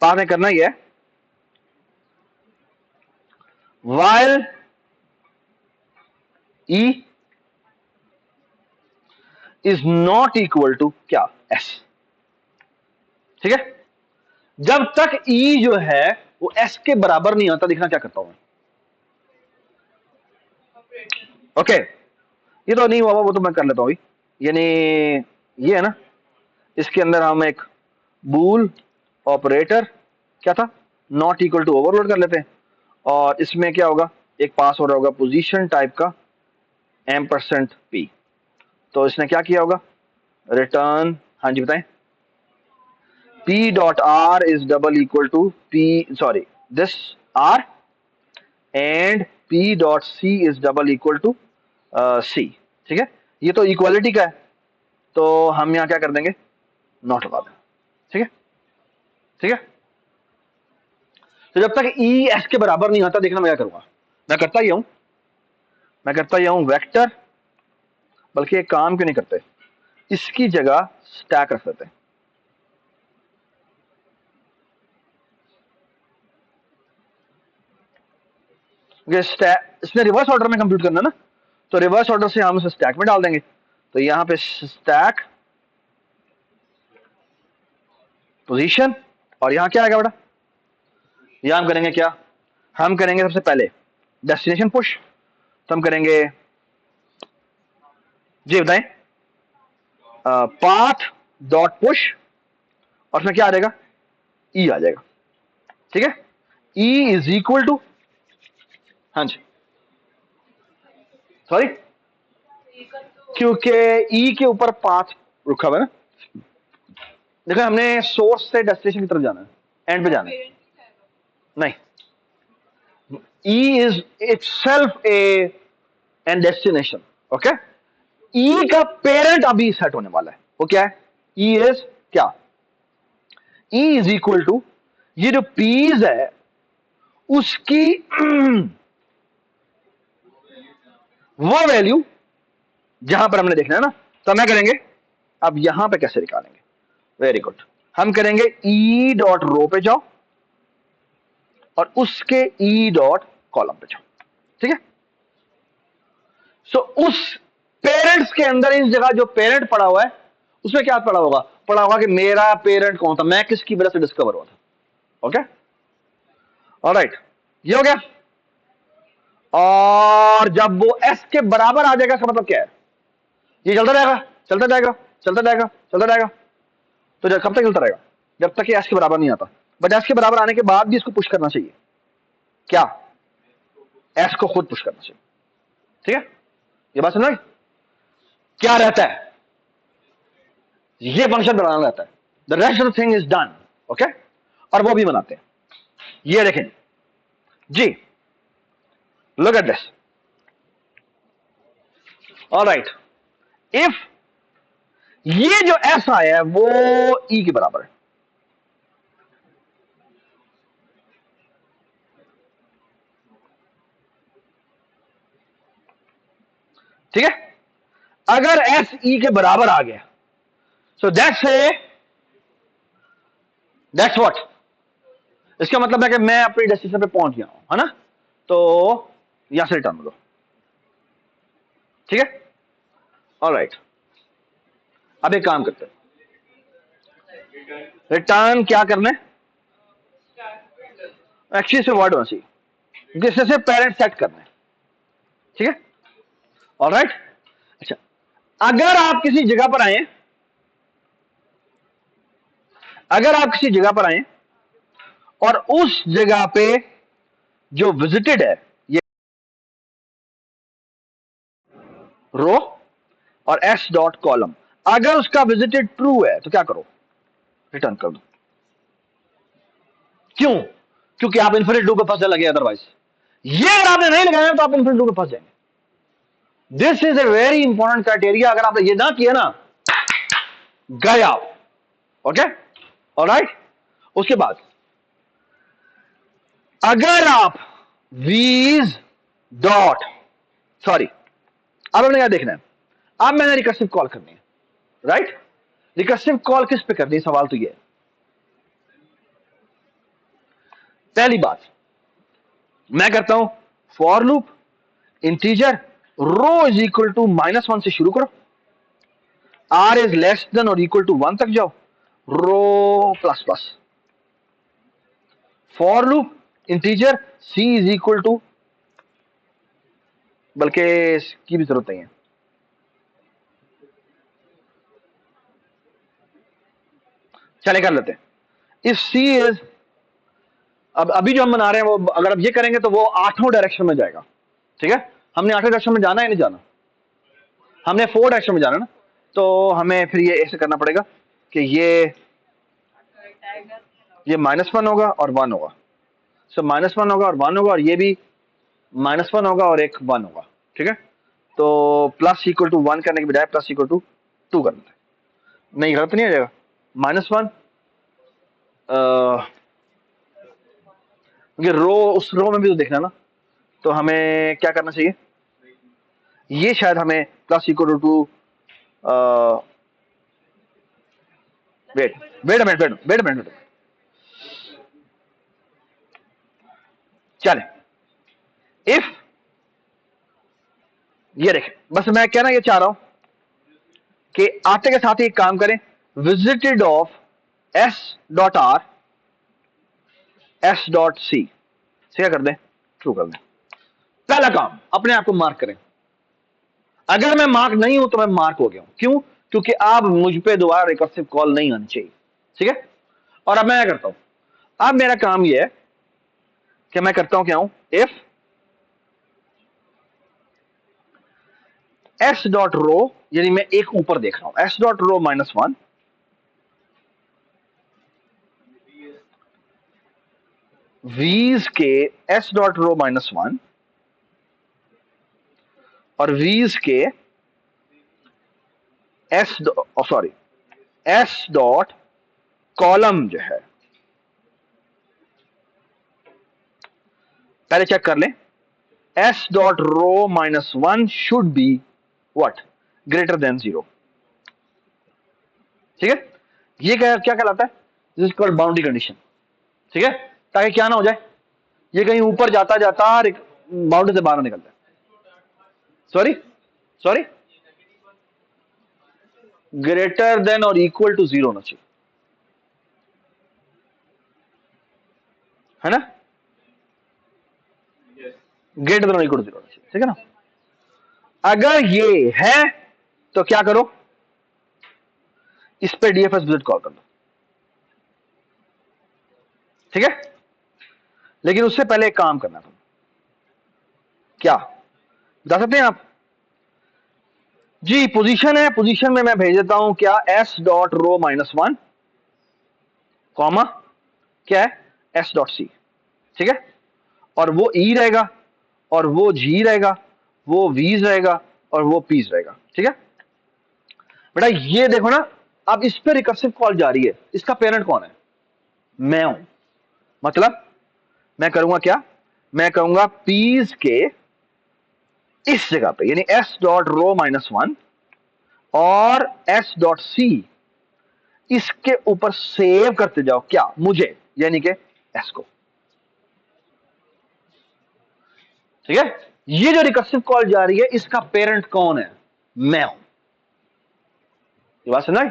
पाथ में करना यह है while e is not equal to क्या, s। ठीक है, जब तक e जो है वो s के बराबर नहीं आता, देखना क्या करता हूं मैं। ऑपरेटर। ओके, ये तो नहीं हुआ, वो तो मैं कर लेता हूं अभी। यानी ये है ना, इसके अंदर हम एक बूल ऑपरेटर क्या था, नॉट इक्वल टू ओवरलोड कर लेते हैं। और इसमें क्या होगा, एक पास हो रहा होगा पोजीशन टाइप का %p। तो इसने क्या किया होगा, रिटर्न, हाँ जी बताएं, p dot r is double equal to p, sorry this r, and p dot c is double equal to c। ठीक है, ये तो इक्वालिटी का है, तो हम यहां क्या कर देंगे, नॉट लगा देंगे। ठीक है, ठीक है, तो जब तक e s के बराबर नहीं आता, देखना मैं क्या करूंगा, मैं करता ही हूं, मैं करता ही हूं वेक्टर, बल्कि एक काम क्यों नहीं करते, इसकी जगह स्टैक रख देते हैं। इसने रिवर्स ऑर्डर में कंप्यूट करना ना, तो रिवर्स ऑर्डर से हम इसे स्टैक में डाल देंगे। तो यहां पे स्टैक पोजीशन, और यहां क्या आएगा बेटा, यहां हम करेंगे क्या, हम करेंगे सबसे पहले डेस्टिनेशन पुश। तो हम करेंगे, जी बताएं, पाथ डॉट पुश, और उसमें क्या आ जाएगा, ई आ जाएगा। ठीक है, ई इज इक्वल टू, हाँ जी सॉरी, क्योंकि ई के ऊपर पाथ रुका हुआ है ना। देखो हमने सोर्स से डेस्टिनेशन की तरफ जाना है, एंड पे जाना है, नहीं, E is itself a end destination. Okay, E का पेरेंट अभी सेट होने वाला है, वो क्या है, ई इज क्या, ई इज इक्वल टू, ये जो पीज है उसकी वो वैल्यू जहां पर हमने देखना है ना, तो हम क्या करेंगे, अब यहां पे कैसे निकालेंगे, वेरी गुड, हम करेंगे ई डॉट रो पे जाओ और उसके ई डॉट कॉलम पे जाओ। ठीक है, सो उस पेरेंट्स के अंदर इस जगह जो पेरेंट पड़ा हुआ है उसमें क्या पड़ा होगा कि मेरा पेरेंट कौन था, मैं किसकी वजह से डिस्कवर हुआ था। ओके, ऑलराइट, ये हो गया। और जब वो एस के बराबर आ जाएगा, इसका मतलब क्या है, ये चलता रहेगा, चलता जाएगा, चलता जाएगा, चलता जाएगा। तो जब कब तक चलता रहेगा, जब तक ये एस के बराबर नहीं आता। बट एस के बराबर आने के बाद भी इसको पुश करना चाहिए, क्या, एस को खुद पुश करना चाहिए। ठीक है, ये बात समझ, क्या रहता है, ये फंक्शन बनाना रहता है, the rest of the thing is done. Okay, और वो भी बनाते हैं, ये देखें जी, look at this. Alright, if ये जो एस आया है वो ई के बराबर है, ठीक है, अगर एस ई के बराबर आ गया, सो दैट्स व्हाट, इसका मतलब है कि मैं अपनी डेस्टिनेशन पे पहुंच गया हूं, है ना, तो यहां से रिटर्न दो। ठीक है, ऑलराइट, अब एक काम करते हैं, रिटर्न क्या करना है, एक्चुअली से वर्ड होना चाहिए, जिससे से पेरेंट सेट करना है। ठीक है, ऑलराइट, अच्छा, अगर आप किसी जगह पर आए, अगर आप किसी जगह पर आए और उस जगह पे जो विजिटेड है ये रो और एस डॉट कॉलम, अगर उसका विजिटेड ट्रू है तो क्या करो, रिटर्न कर दो। क्यों, क्योंकि आप इन्फिनिट लूप में फंसने लगे, अदरवाइज ये अगर आपने नहीं लगाया तो आप इन्फिनिट लूप में फंस जाएंगे। This is a very important criteria, अगर आपने ये ना किया ना गए आप। Okay, alright. उसके बाद अगर आप वीज डॉट, सॉरी, अब हमने क्या देखना है, अब मैंने रिकर्सिव कॉल करनी है, राइट। रिकर्सिव कॉल किस पे करनी है, सवाल तो ये है। पहली बात मैं करता हूं for loop integer row is equal to -1 से शुरू करो, आर इज लेस देन और इक्वल टू 1 तक जाओ, row plus plus. For loop integer C is equal to, बल्कि इसकी भी जरूरत नहीं है, चले कर लेते हैं। इफ सी इज, अब अभी जो हम बना रहे हैं वो अगर आप ये करेंगे तो वो 8वें डायरेक्शन में जाएगा, ठीक है। हमने 8वें डायरेक्शन में जाना है नहीं जाना, हमने 4 डायरेक्शन में जाना ना, तो हमें फिर ये ऐसे करना पड़ेगा कि ये -1 होगा और 1 होगा, सो -1 होगा और 1 होगा, और ये भी -1 होगा और एक 1 होगा, ठीक है। तो प्लस इक्वल टू 1 करने के बजाय प्लस इक्वल टू 2 करना है, नहीं गलत नहीं हो जाएगा। -1 क्योंकि रो, उस रो में भी तो देखना ना, तो हमें क्या करना चाहिए, ये शायद हमें plus equal to wait wait a minute wait a minute, चले। इफ ये देखें, बस मैं कहना ये चाह रहा हूं कि आते के साथ ही एक काम करें, visited of S dot R S dot C से क्या कर दें, ट्रू कर दें। पहला काम अपने आप को मार्क करें, अगर मैं मार्क नहीं हूं तो मैं मार्क हो गया हूं, क्यों, क्योंकि अब मुझ पे दोबारा रिकर्सिव कॉल नहीं आनी चाहिए, ठीक है। और अब मैं क्या करता हूं, अब मेरा काम यह है कि मैं करता हूं क्या हूं, इफ एस डॉट रो, यानी मैं एक ऊपर देख रहा हूं, एस डॉट रो -1 वीज के एस डॉट रो -1 और वीज के S, sorry, S dot column जो है, पहले चेक कर लें, S dot row -1 should be what, greater than 0, ठीक है। ये क्या क्या कहलाता है, this is called boundary condition, ठीक है, ताकि क्या ना हो जाए ये कहीं ऊपर जाता जाता बाउंड्री से बाहर निकलता है। सॉरी सॉरी, ग्रेटर देन और इक्वल टू 0 होना चाहिए, है ना, ग्रेटर देन और इक्वल टू 0 होना चाहिए, ठीक है ना। अगर ये है तो क्या करो, इस पे डीएफएस विजिट कॉल कर दो, ठीक है। लेकिन उससे पहले एक काम करना था, क्या बता सकते हैं आप, जी पोजीशन है, पोजीशन में मैं भेज देता हूं क्या, एस डॉट रो -1 कॉमा क्या है, एस डॉट सी, ठीक है। और वो ई रहेगा और वो जी रहेगा, वो वीज रहेगा और वो पीस रहेगा, ठीक है। बेटा ये देखो ना, अब इस पे रिकर्सिव कॉल जा रही है, इसका पेरेंट कौन है, मैं हूं, मतलब मैं करूंगा क्या, मैं कहूंगा पीस के इस जगह पे, यानी एस डॉट रो -1 और एस डॉट सी, इसके ऊपर सेव करते जाओ क्या, मुझे, यानी कि एस को, ठीक है। ये जो रिकर्सिव कॉल जा रही है इसका पेरेंट कौन है, मैं हूं, ये बात सुना।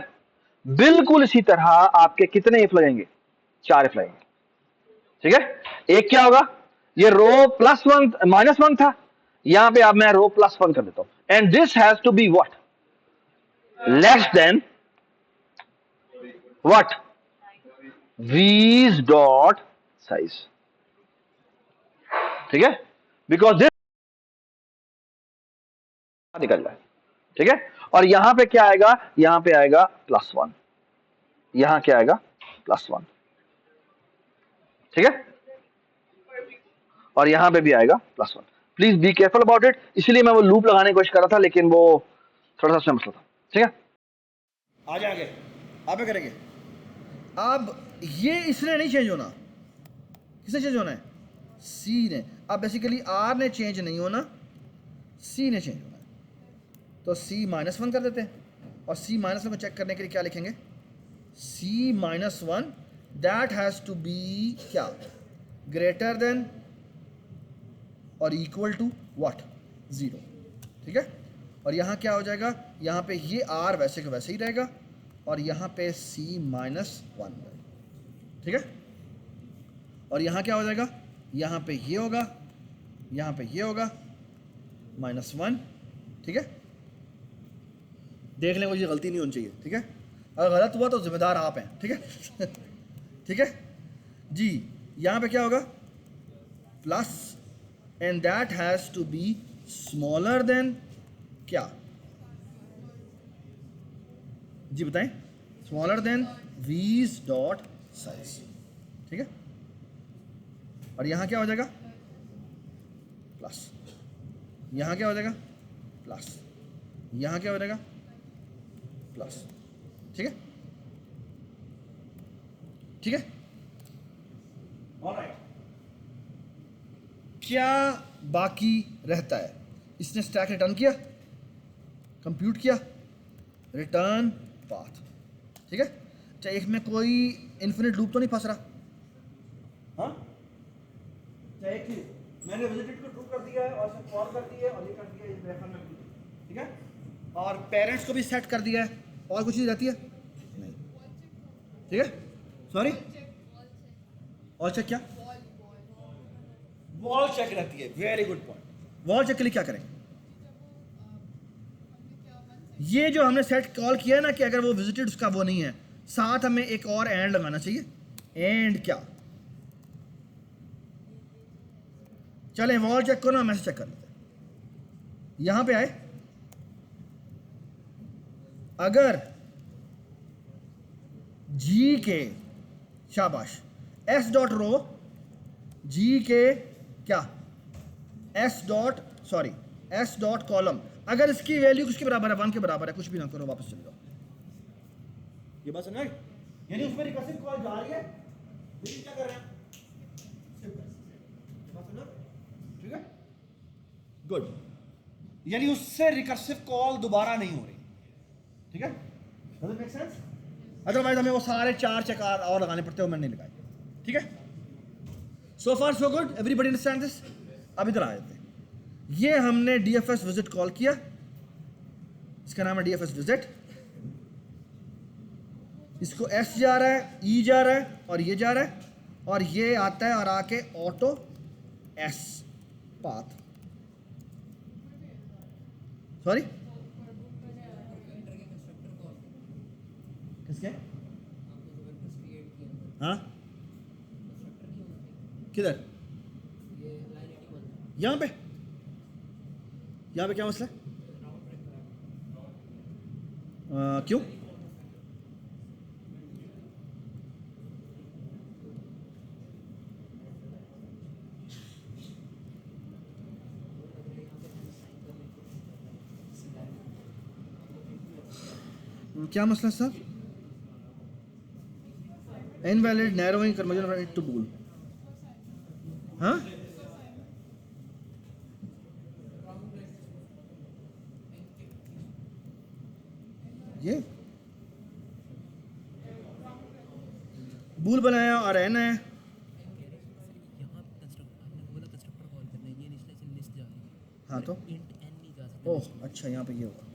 बिल्कुल इसी तरह आपके कितने इफ लगेंगे, 4 इफ लगेंगे, ठीक है। एक क्या होगा, ये रो +1 -1 था, यहां पे अब मैं रो +1 कर देता हूं, and this has to be what, less than what, V's dot size, ठीक है, बिकॉज दिस निकल रहा है, ठीक है। और यहां पे क्या आएगा, यहां पे आएगा +1, यहां क्या आएगा +1, ठीक है, और यहां पे भी आएगा +1। Please be careful about it. इसलिए मैं वो लूप लगाने की कोशिश कर रहा था, लेकिन वो थोड़ा सा उसमें मसला था। ठीक है, आगे आगे आप करेंगे। अब ये इसने नहीं चेंज होना, किसने चेंज होना है? सी ने। अब बेसिकली आर ने चेंज नहीं होना, सी ने चेंज होना है। तो सी -1 कर देते हैं, और सी -1 को चेक करने के लिए क्या लिखेंगे? सी -1 दैट हैज़ टू बी क्या, ग्रेटर देन और इक्वल टू व्हाट, 0। ठीक है, और यहाँ क्या हो जाएगा? यहाँ पे ये आर वैसे का वैसे ही रहेगा, और यहाँ पे सी -1। ठीक है, और यहाँ क्या हो जाएगा? यहाँ पे ये होगा, यहाँ पे ये होगा -1। ठीक है, देख लें, कोई गलती नहीं होनी चाहिए। ठीक है, अगर गलत हुआ तो जिम्मेदार आप हैं। ठीक है ठीक है जी, यहाँ पे क्या होगा? Plus and that has to be smaller than क्या जी, बताएं? Smaller than V's dot size. ठीक है, और यहाँ क्या हो जाएगा? प्लस। यहाँ क्या हो जाएगा? प्लस। यहाँ क्या हो जाएगा? प्लस। ठीक है, ठीक है, ऑलराइट। क्या बाकी रहता है? इसने स्टैक रिटर्न किया, कंप्यूट किया, रिटर्न पाथ। ठीक है, चाहे इसमें कोई इन्फिनिट लूप तो नहीं फंस रहा? हाँ, चाहे कि मैंने विजिटेड को ट्रू कर दिया है और इसे कॉल कर दिया है और ये कर दिया है, इस रेफर में। ठीक है, और पेरेंट्स को भी सेट कर दिया है, और कुछ चीज़ रहती है नहीं। ठीक है, सॉरी, और चेक क्या? वॉल चेक रहती है। Very good point. Wall check के लिए क्या करें? ये जो हमने सेट कॉल किया ना कि अगर वो विजिटेड उसका वो नहीं है, साथ हमें एक और एंड लगाना चाहिए। एंड क्या? चलें वॉल चेक को ना मैसेज चेक कर लेते हैं। यहां पे आए, अगर जी के, शाबाश, एस डॉट रो, जी के क्या, S dot sorry S dot column, अगर इसकी वैल्यू किसके बराबर है? 1 के बराबर है। कुछ भी ना करो, वापस चले जाओ। ये बात समझ? यानी उसमें रिकर्सिव कॉल जा रही है, लेकिन क्या कर रहे हैं? ठीक है, गुड। यानी उससे रिकर्सिव कॉल दोबारा नहीं हो रही। ठीक है, does it make sense? Otherwise हमें वो सारे 4 चकार और लगाने पड़ते हैं, वो मैंने नहीं लगाए। ठीक है, so far so good, everybody understand this? अब इधर आ जाते हैं। ये हमने डीएफएस विजिट कॉल किया, इसका नाम है डीएफएस विजिट। इसको एस जा रहा है, ई जा रहा है, और ये जा रहा है, और ये आता है और आके ऑटो एस पाथ, सॉरी किसके? हाँ, किधर? यहाँ पे? यहाँ पे क्या मसला है? क्यों? क्या मसला है sir? Invalid narrowing conversion to bool. हाँ, ये बूल बनाया और एन है। हाँ तो ओह अच्छा, यहाँ पे ये होगा।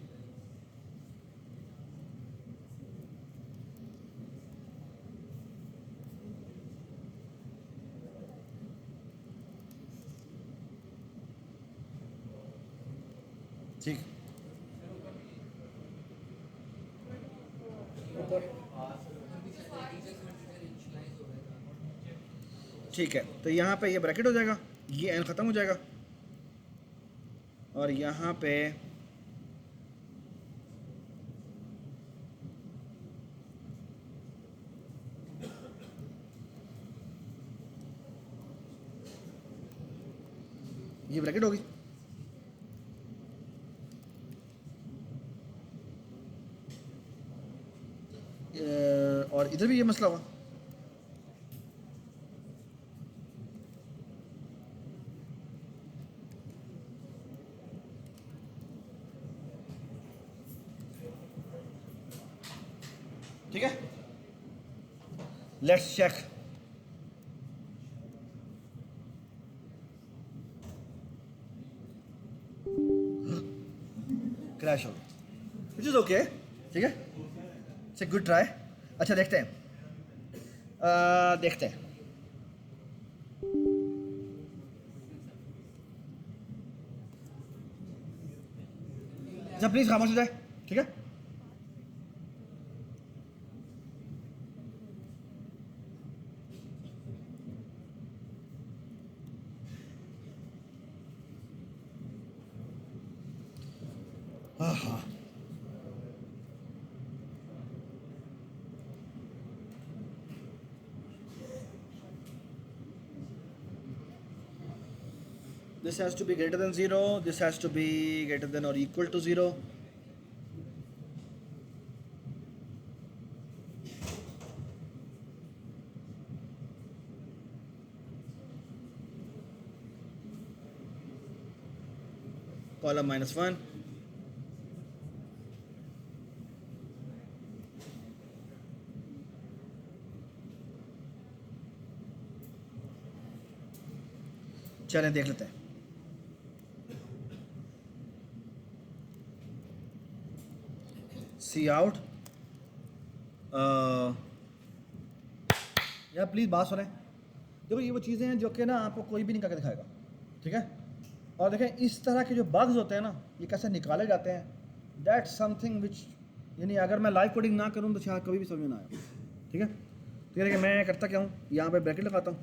ठीक, ठीक है, तो यहाँ पे ये ब्रैकेट हो जाएगा, ये एन ख़त्म हो जाएगा, और यहाँ पे ये ब्रैकेट होगी, और इधर भी ये मसला होगा। ठीक है, लेट्स चेक। क्रैश हो गया, विच इज ओके। ठीक है, इट्स ए गुड ट्राई। अच्छा देखते हैं, देखते हैं। अच्छा प्लीज खामोश हो जाए। ठीक है, हाँ, this has to be greater than 0, this has to be greater than or equal to 0. Column -1, चलें देख लेते हैं। सी आउट, यार प्लीज़ बात सुने। देखो ये वो चीज़ें हैं जो कि ना आपको कोई भी नहीं करके दिखाएगा। ठीक है, और देखें इस तरह के जो बग्स होते हैं ना, ये कैसे निकाले जाते हैं, दैट्स समथिंग विच, यानी अगर मैं लाइव कोडिंग ना करूँ तो शायद कभी भी समझ में ना आए। ठीक है, तो ये मैं करता क्या हूँ, यहाँ पे ब्रैकेट लगाता हूँ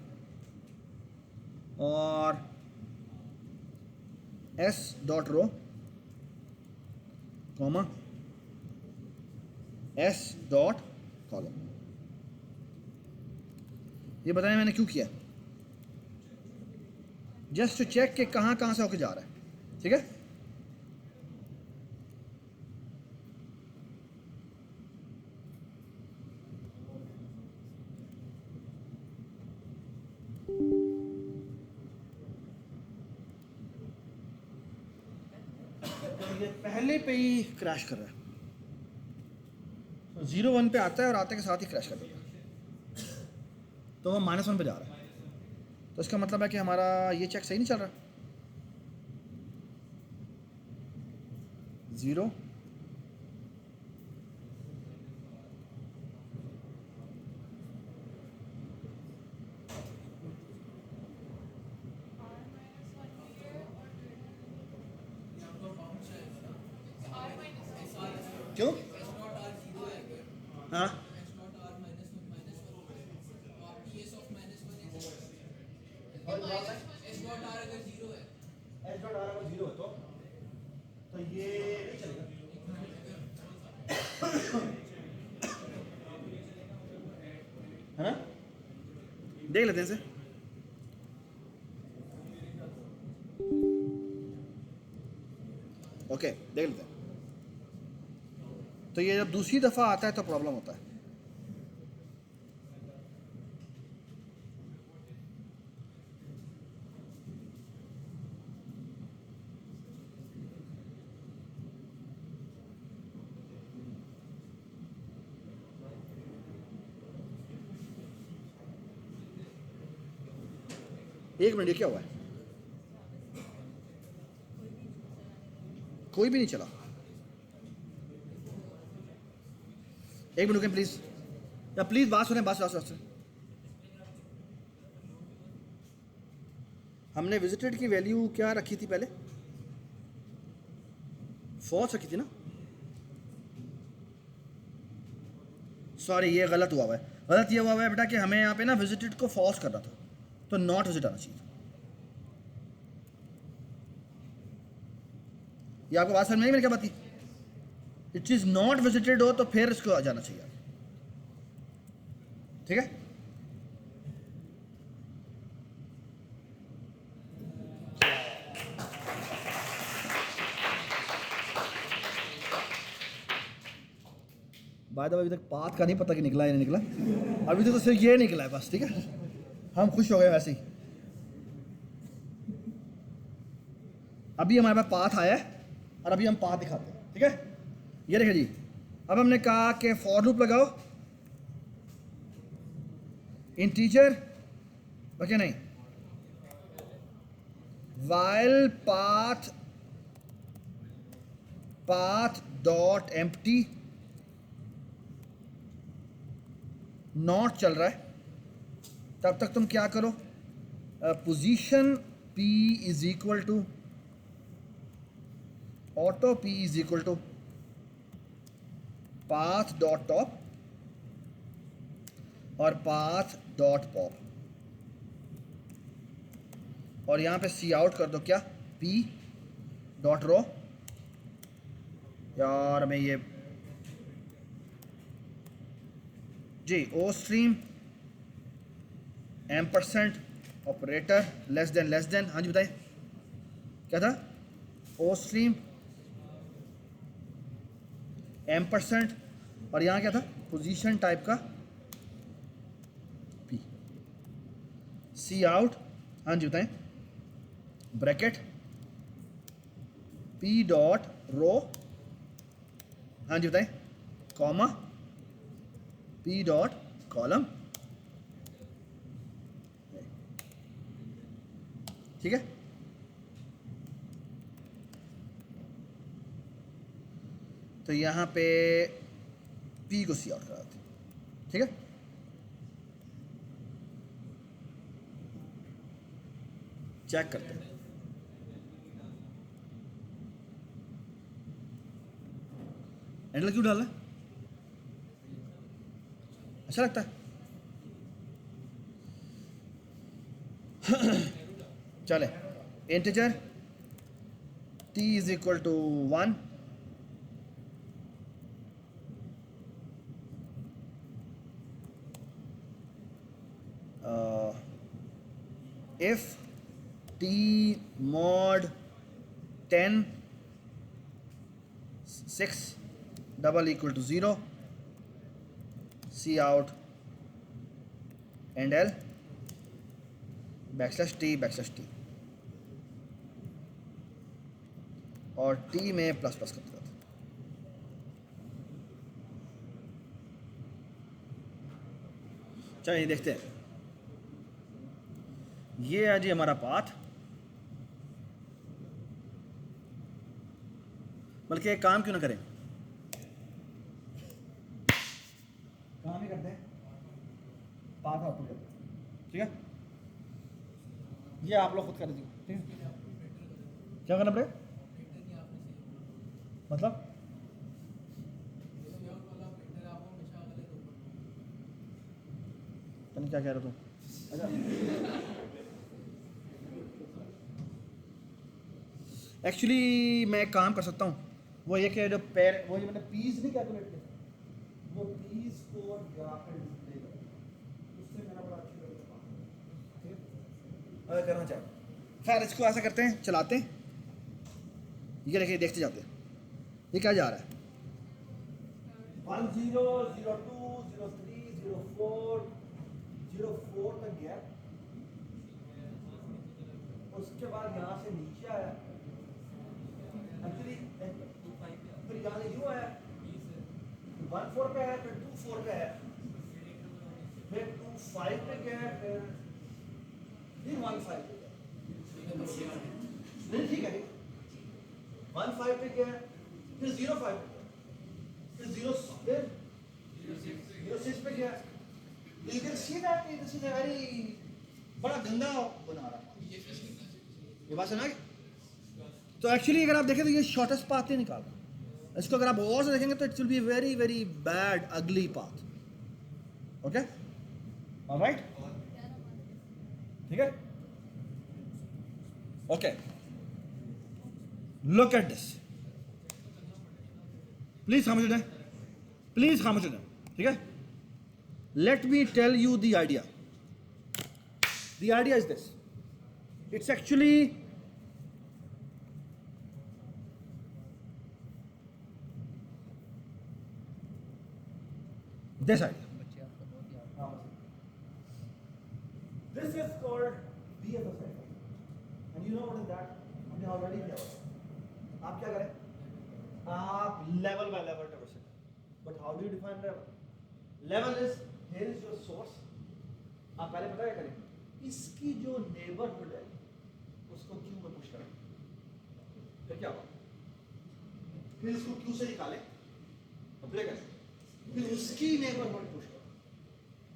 और s.रो कॉमा s.कॉलम। ये बताएं मैंने क्यों किया, जस्ट टू चेक कि कहाँ कहाँ से होके जा रहा है। ठीक है, ये पहले पे ही क्रैश कर रहा है, 0 1 पे आता है और आते के साथ ही क्रैश कर देता है, तो वो -1 पे जा रहा है। तो इसका मतलब है कि हमारा ये चेक सही नहीं चल रहा। 0 क्यों, हाँ तो ये नहीं चलेगा। है ना, देख लेते हैं इसे। ओके देख लेते हैं। तो ये जब दूसरी दफ़ा आता है तो प्रॉब्लम होता है। एक मिनट, ये क्या हुआ है, कोई भी नहीं चला। एक मिनट रुकें प्लीज, या प्लीज बात सुने, बात सुने। हमने विजिटेड की वैल्यू क्या रखी थी पहले, फॉल्स रखी थी ना। सॉरी ये गलत हुआ है, गलत ये हुआ है बेटा कि हमें यहाँ पे ना विजिटेड को फॉल्स करना था, तो नॉट विजिट आना चाहिए। ये आपको बात समझ में नहीं, मैंने क्या बात की, इट इज नॉट विजिटेड हो तो फिर इसको आ जाना चाहिए। ठीक है, बाय द वे अभी तक पाथ का नहीं पता कि निकला या नहीं निकला, अभी तक तो सिर्फ ये निकला है बस, ठीक है। हम खुश हो गए वैसे ही। अभी हमारे पास पाथ आया है और अभी हम पाथ दिखाते हैं, ठीक है। ये देखिए जी, अब हमने कहा कि फॉर लूप लगाओ, इंटीजर ओके नहीं, while path dot empty not चल रहा है, तब तक तुम क्या करो, position p is equal to auto p is equal to path dot top और पाथ डॉट पॉप, और यहां पे सी आउट कर दो क्या, p डॉट रो। यार मैं ये G O stream ampersand operator less than, हाँ जी बताइए क्या था, ओ स्ट्रीम एम्परसेंट और यहाँ क्या था, पोजीशन टाइप का p, सी आउट, हाँ जी बताएं, ब्रैकेट p डॉट रो, हाँ जी बताएं, कॉमा p डॉट कॉलम, ठीक है। तो यहाँ पे p को सी आउट कराते हैं, ठीक है। चेक करते हैं, एंडल क्यों डाला, अच्छा लगता है। चले, integer t is equal to 1, if t mod 10 6 double equal to 0, c out and l backslash t और t में प्लस प्लस करते रहते। चलिए देखते हैं, ये है जी हमारा पाथ। बल्कि एक काम क्यों ना करें, काम ही करते हैं, पाथ आउटपुट करते हैं, ठीक है। ये आप लोग खुद कर दीजिए, ठीक है। क्या करना पड़ेगा, मतलब तुम क्या कह रहे हो तुम, अच्छा एक्चुअली मैं एक काम कर सकता हूँ, वो ये कि जो पैर वो ये मैंने पीस नहीं कैलकुलेट किया, वो पीस को यहाँ पे डिस्प्ले कर, उससे मेरा बड़ा अच्छी लगता है, ठीक है। अगर करना चाहो, खैर इसको ऐसा करते हैं, चलाते हैं, ये देखिए देखते जाते हैं, ये क्या जा रहा है, 1 0 0 2 0 3 0 4 0 4 तक गया, उसके बाद यहाँ से नीचे आया, एक्चुअली फिर यहाँ से यूँ आया, 1 4 पे है, फिर 2 4 पे है, फिर 2 5 पे गया, फिर 1 5 पे गया, नहीं ठीक है, 1 5 पे गया, फिर 0 5 पे गया, फिर 0 6 पे गया। You can see that this is a very बड़ा गंदा बना रहा है, ये बात सुना। तो एक्चुअली अगर आप देखें तो ये शॉर्टेस्ट पाथ ही निकाल रहा है, इसको अगर आप और से देखेंगे तो it will be very very bad अगली पाथ, ओके ऑलराइट, ठीक है, okay. Look at this, please खामोश हो जाए, प्लीज खामोश हो जाए, ठीक है। Let me tell you the idea, the idea is this, it's actually this idea, this is called BFS idea, and you know what is that, हमने already किया हुआ। आप क्या करें, आप लेवल बाय लेवल ट्रैवर्स करें, but how do you define level? Level is here is your source, आप पहले पता क्या करें, इसकी जो नेबरहुड है उसको क्यू में पुश करें, फिर क्या होगा, फिर इसको क्यू से निकालें, फिर कैसे, फिर उसकी नेबरहुड पुश करो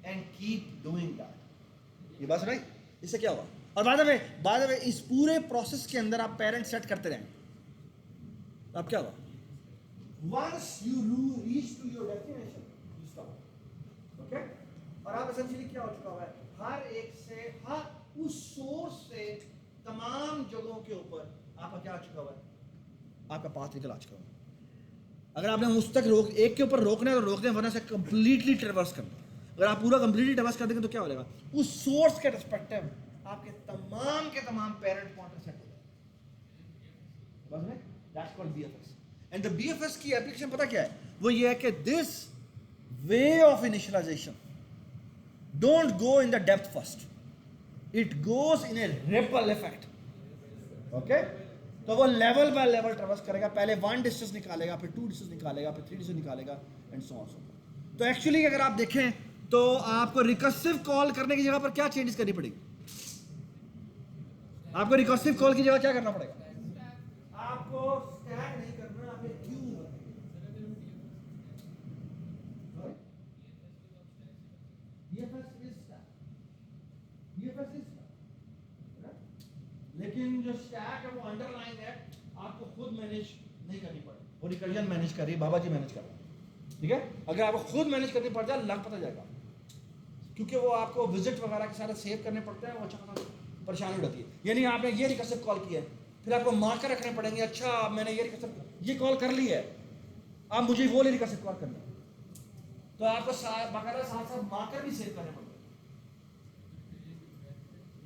एंड कीप डूइंग दैट। ये बात राइट, इससे क्या होगा? और बाद में इस पूरे प्रोसेस के अंदर आप पेरेंट सेट करते रहेंगे, अब क्या होगा, once you reach to your destination you stop, okay. और आप एसेंशियली क्या हो चुका हुआ है, हर एक से, हर उस सोर्स से तमाम जगहों के ऊपर आपका क्या आ चुका हुआ है, आपका पाथ निकल आ चुका हुआ है। अगर आपने उस तक एक के ऊपर रोकना है तो रोक दें, वरना से कंप्लीटली ट्रेवर्स करना। अगर आप पूरा कंप्लीटली ट्रेवर्स कर देंगे तो क्या हो जाएगा, उस सोर्स के रिस्पेक्टिव आपके तमाम पेरेंट पॉइंट सेट हो जाएंगे, बस में that's called BFS। And the BFS की एप्लीकेशन पता क्या है, वो ये है कि this way of initialization don't go in the depth first, it goes in a ripple effect, okay. तो वो लेवल बाय लेवल ट्रेवर्स करेगा, पहले 1 डिस्टेंस निकालेगा, फिर 2 डिस्टेंस निकालेगा, फिर 3 डिस्टेंस निकालेगा, and so on so forth. तो एक्चुअली अगर आप देखें तो आपको रिकर्सिव कॉल करने की जगह पर क्या चेंजेस करनी पड़ेगी, आपको रिकर्सिव कॉल की जगह क्या करना पड़ेगा, आपको स्टैक नहीं करना, आपको क्यू लेकिन जो स्टैक है वो अंडरलाइन है, आपको खुद मैनेज नहीं करनी पड़े, वो रिकर्जन मैनेज कर रही है, बाबा जी मैनेज कर रहे हैं, ठीक है। अगर आपको खुद मैनेज करनी पड़ जाए लग पता जाएगा, क्योंकि वो आपको विजिट वगैरह के साथ सेव करने पड़ते हैं, वो अच्छा खासा परेशानी होती है। यानी आपने ये रिकर्सिव कॉल किया है, फिर आपको मार्कर रखने पड़ेंगे, अच्छा मैंने ये कॉल कर ली है, आप मुझे वो ले रिकर्सिव कॉल करना है, तो आपको बाकायदा साथ साथ मार्कर भी सेव करने पड़ते हैं,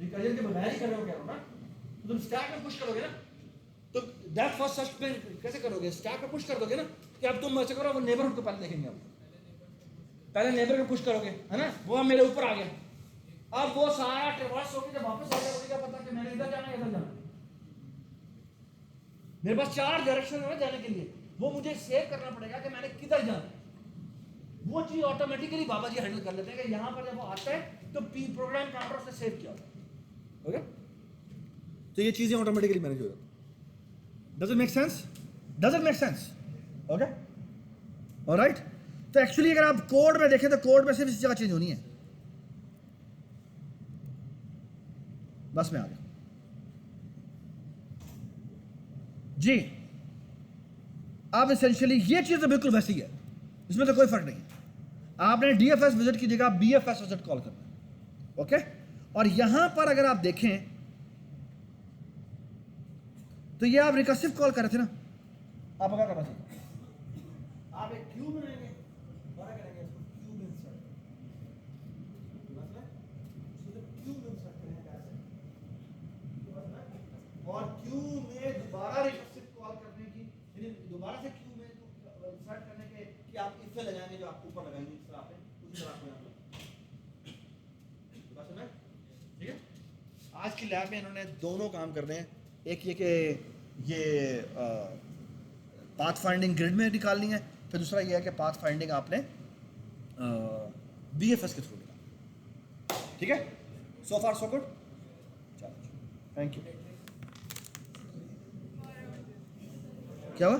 रिकर्जन के बगैर ही कर रहे हो क्या ना, तो तुम स्टैक में पुश करोगे ना, तो दैट फर्स्ट सर्च पे कैसे करोगे, स्टैक पे पुश कर दोगे ना, कि अब तुम ऐसे करो, वो नेबरहुड को पहले देखेंगे, आप पहले नेबर को पुश करोगे, है ना, वो अब मेरे ऊपर आ गया, अब वो सारा ट्रेवर्स होके जब वापस आ जाएगा, क्या पता कि मैंने इधर जाना है इधर जाना, मेरे पास 4 डायरेक्शन है जाने के लिए, वो मुझे सेव करना पड़ेगा कि मैंने किधर जाना है। वो चीज ऑटोमेटिकली बाबा जी हैंडल कर लेते हैं कि यहां पर जब वो आता है तो प्रोग्राम काउंटर से सेव किया होगा, ओके। तो ये चीजें ऑटोमेटिकली मैनेज हो जाती। Does it make sense? Does it make sense? Okay, alright. तो एक्चुअली अगर आप कोड में देखें तो कोड में सिर्फ इस जगह चेंज होनी है, बस में आ गया जी। अब एसेंशियली ये चीज तो बिल्कुल वैसी है, इसमें तो कोई फर्क नहीं है। आपने DFS विजिट की जगह BFS विजिट कॉल करना है, ओके। और यहां पर अगर आप देखें तो ये आप रिकर्सिव कॉल कर रहे थे ना, आपको क्या करना चाहिए, आप एक क्यूब बनाएंगे और क्या करेंगे, इसको क्यूब इंसर्ट, क्यूब इंसर्ट करेंगे ऐसे, और क्यूब में दोबारा रिकर्सिव कॉल करने की, यानी दोबारा से क्यूब में इंसर्ट करने के कि आप इससे लगाएंगे जो आप ऊपर लगाएंगे, इस तरह पे उसी तरह पे आप समझ, ठीक है। आज की लैब में इन्होंने दोनों काम कर रहे हैं, एक ये कि ये पाथ फाइंडिंग ग्रिड में निकालनी है, फिर दूसरा ये है कि पाथ फाइंडिंग आपने BFS के थ्रू निकालना, ठीक है। सो फार सो गुड, चलो थैंक यू। क्या हुआ?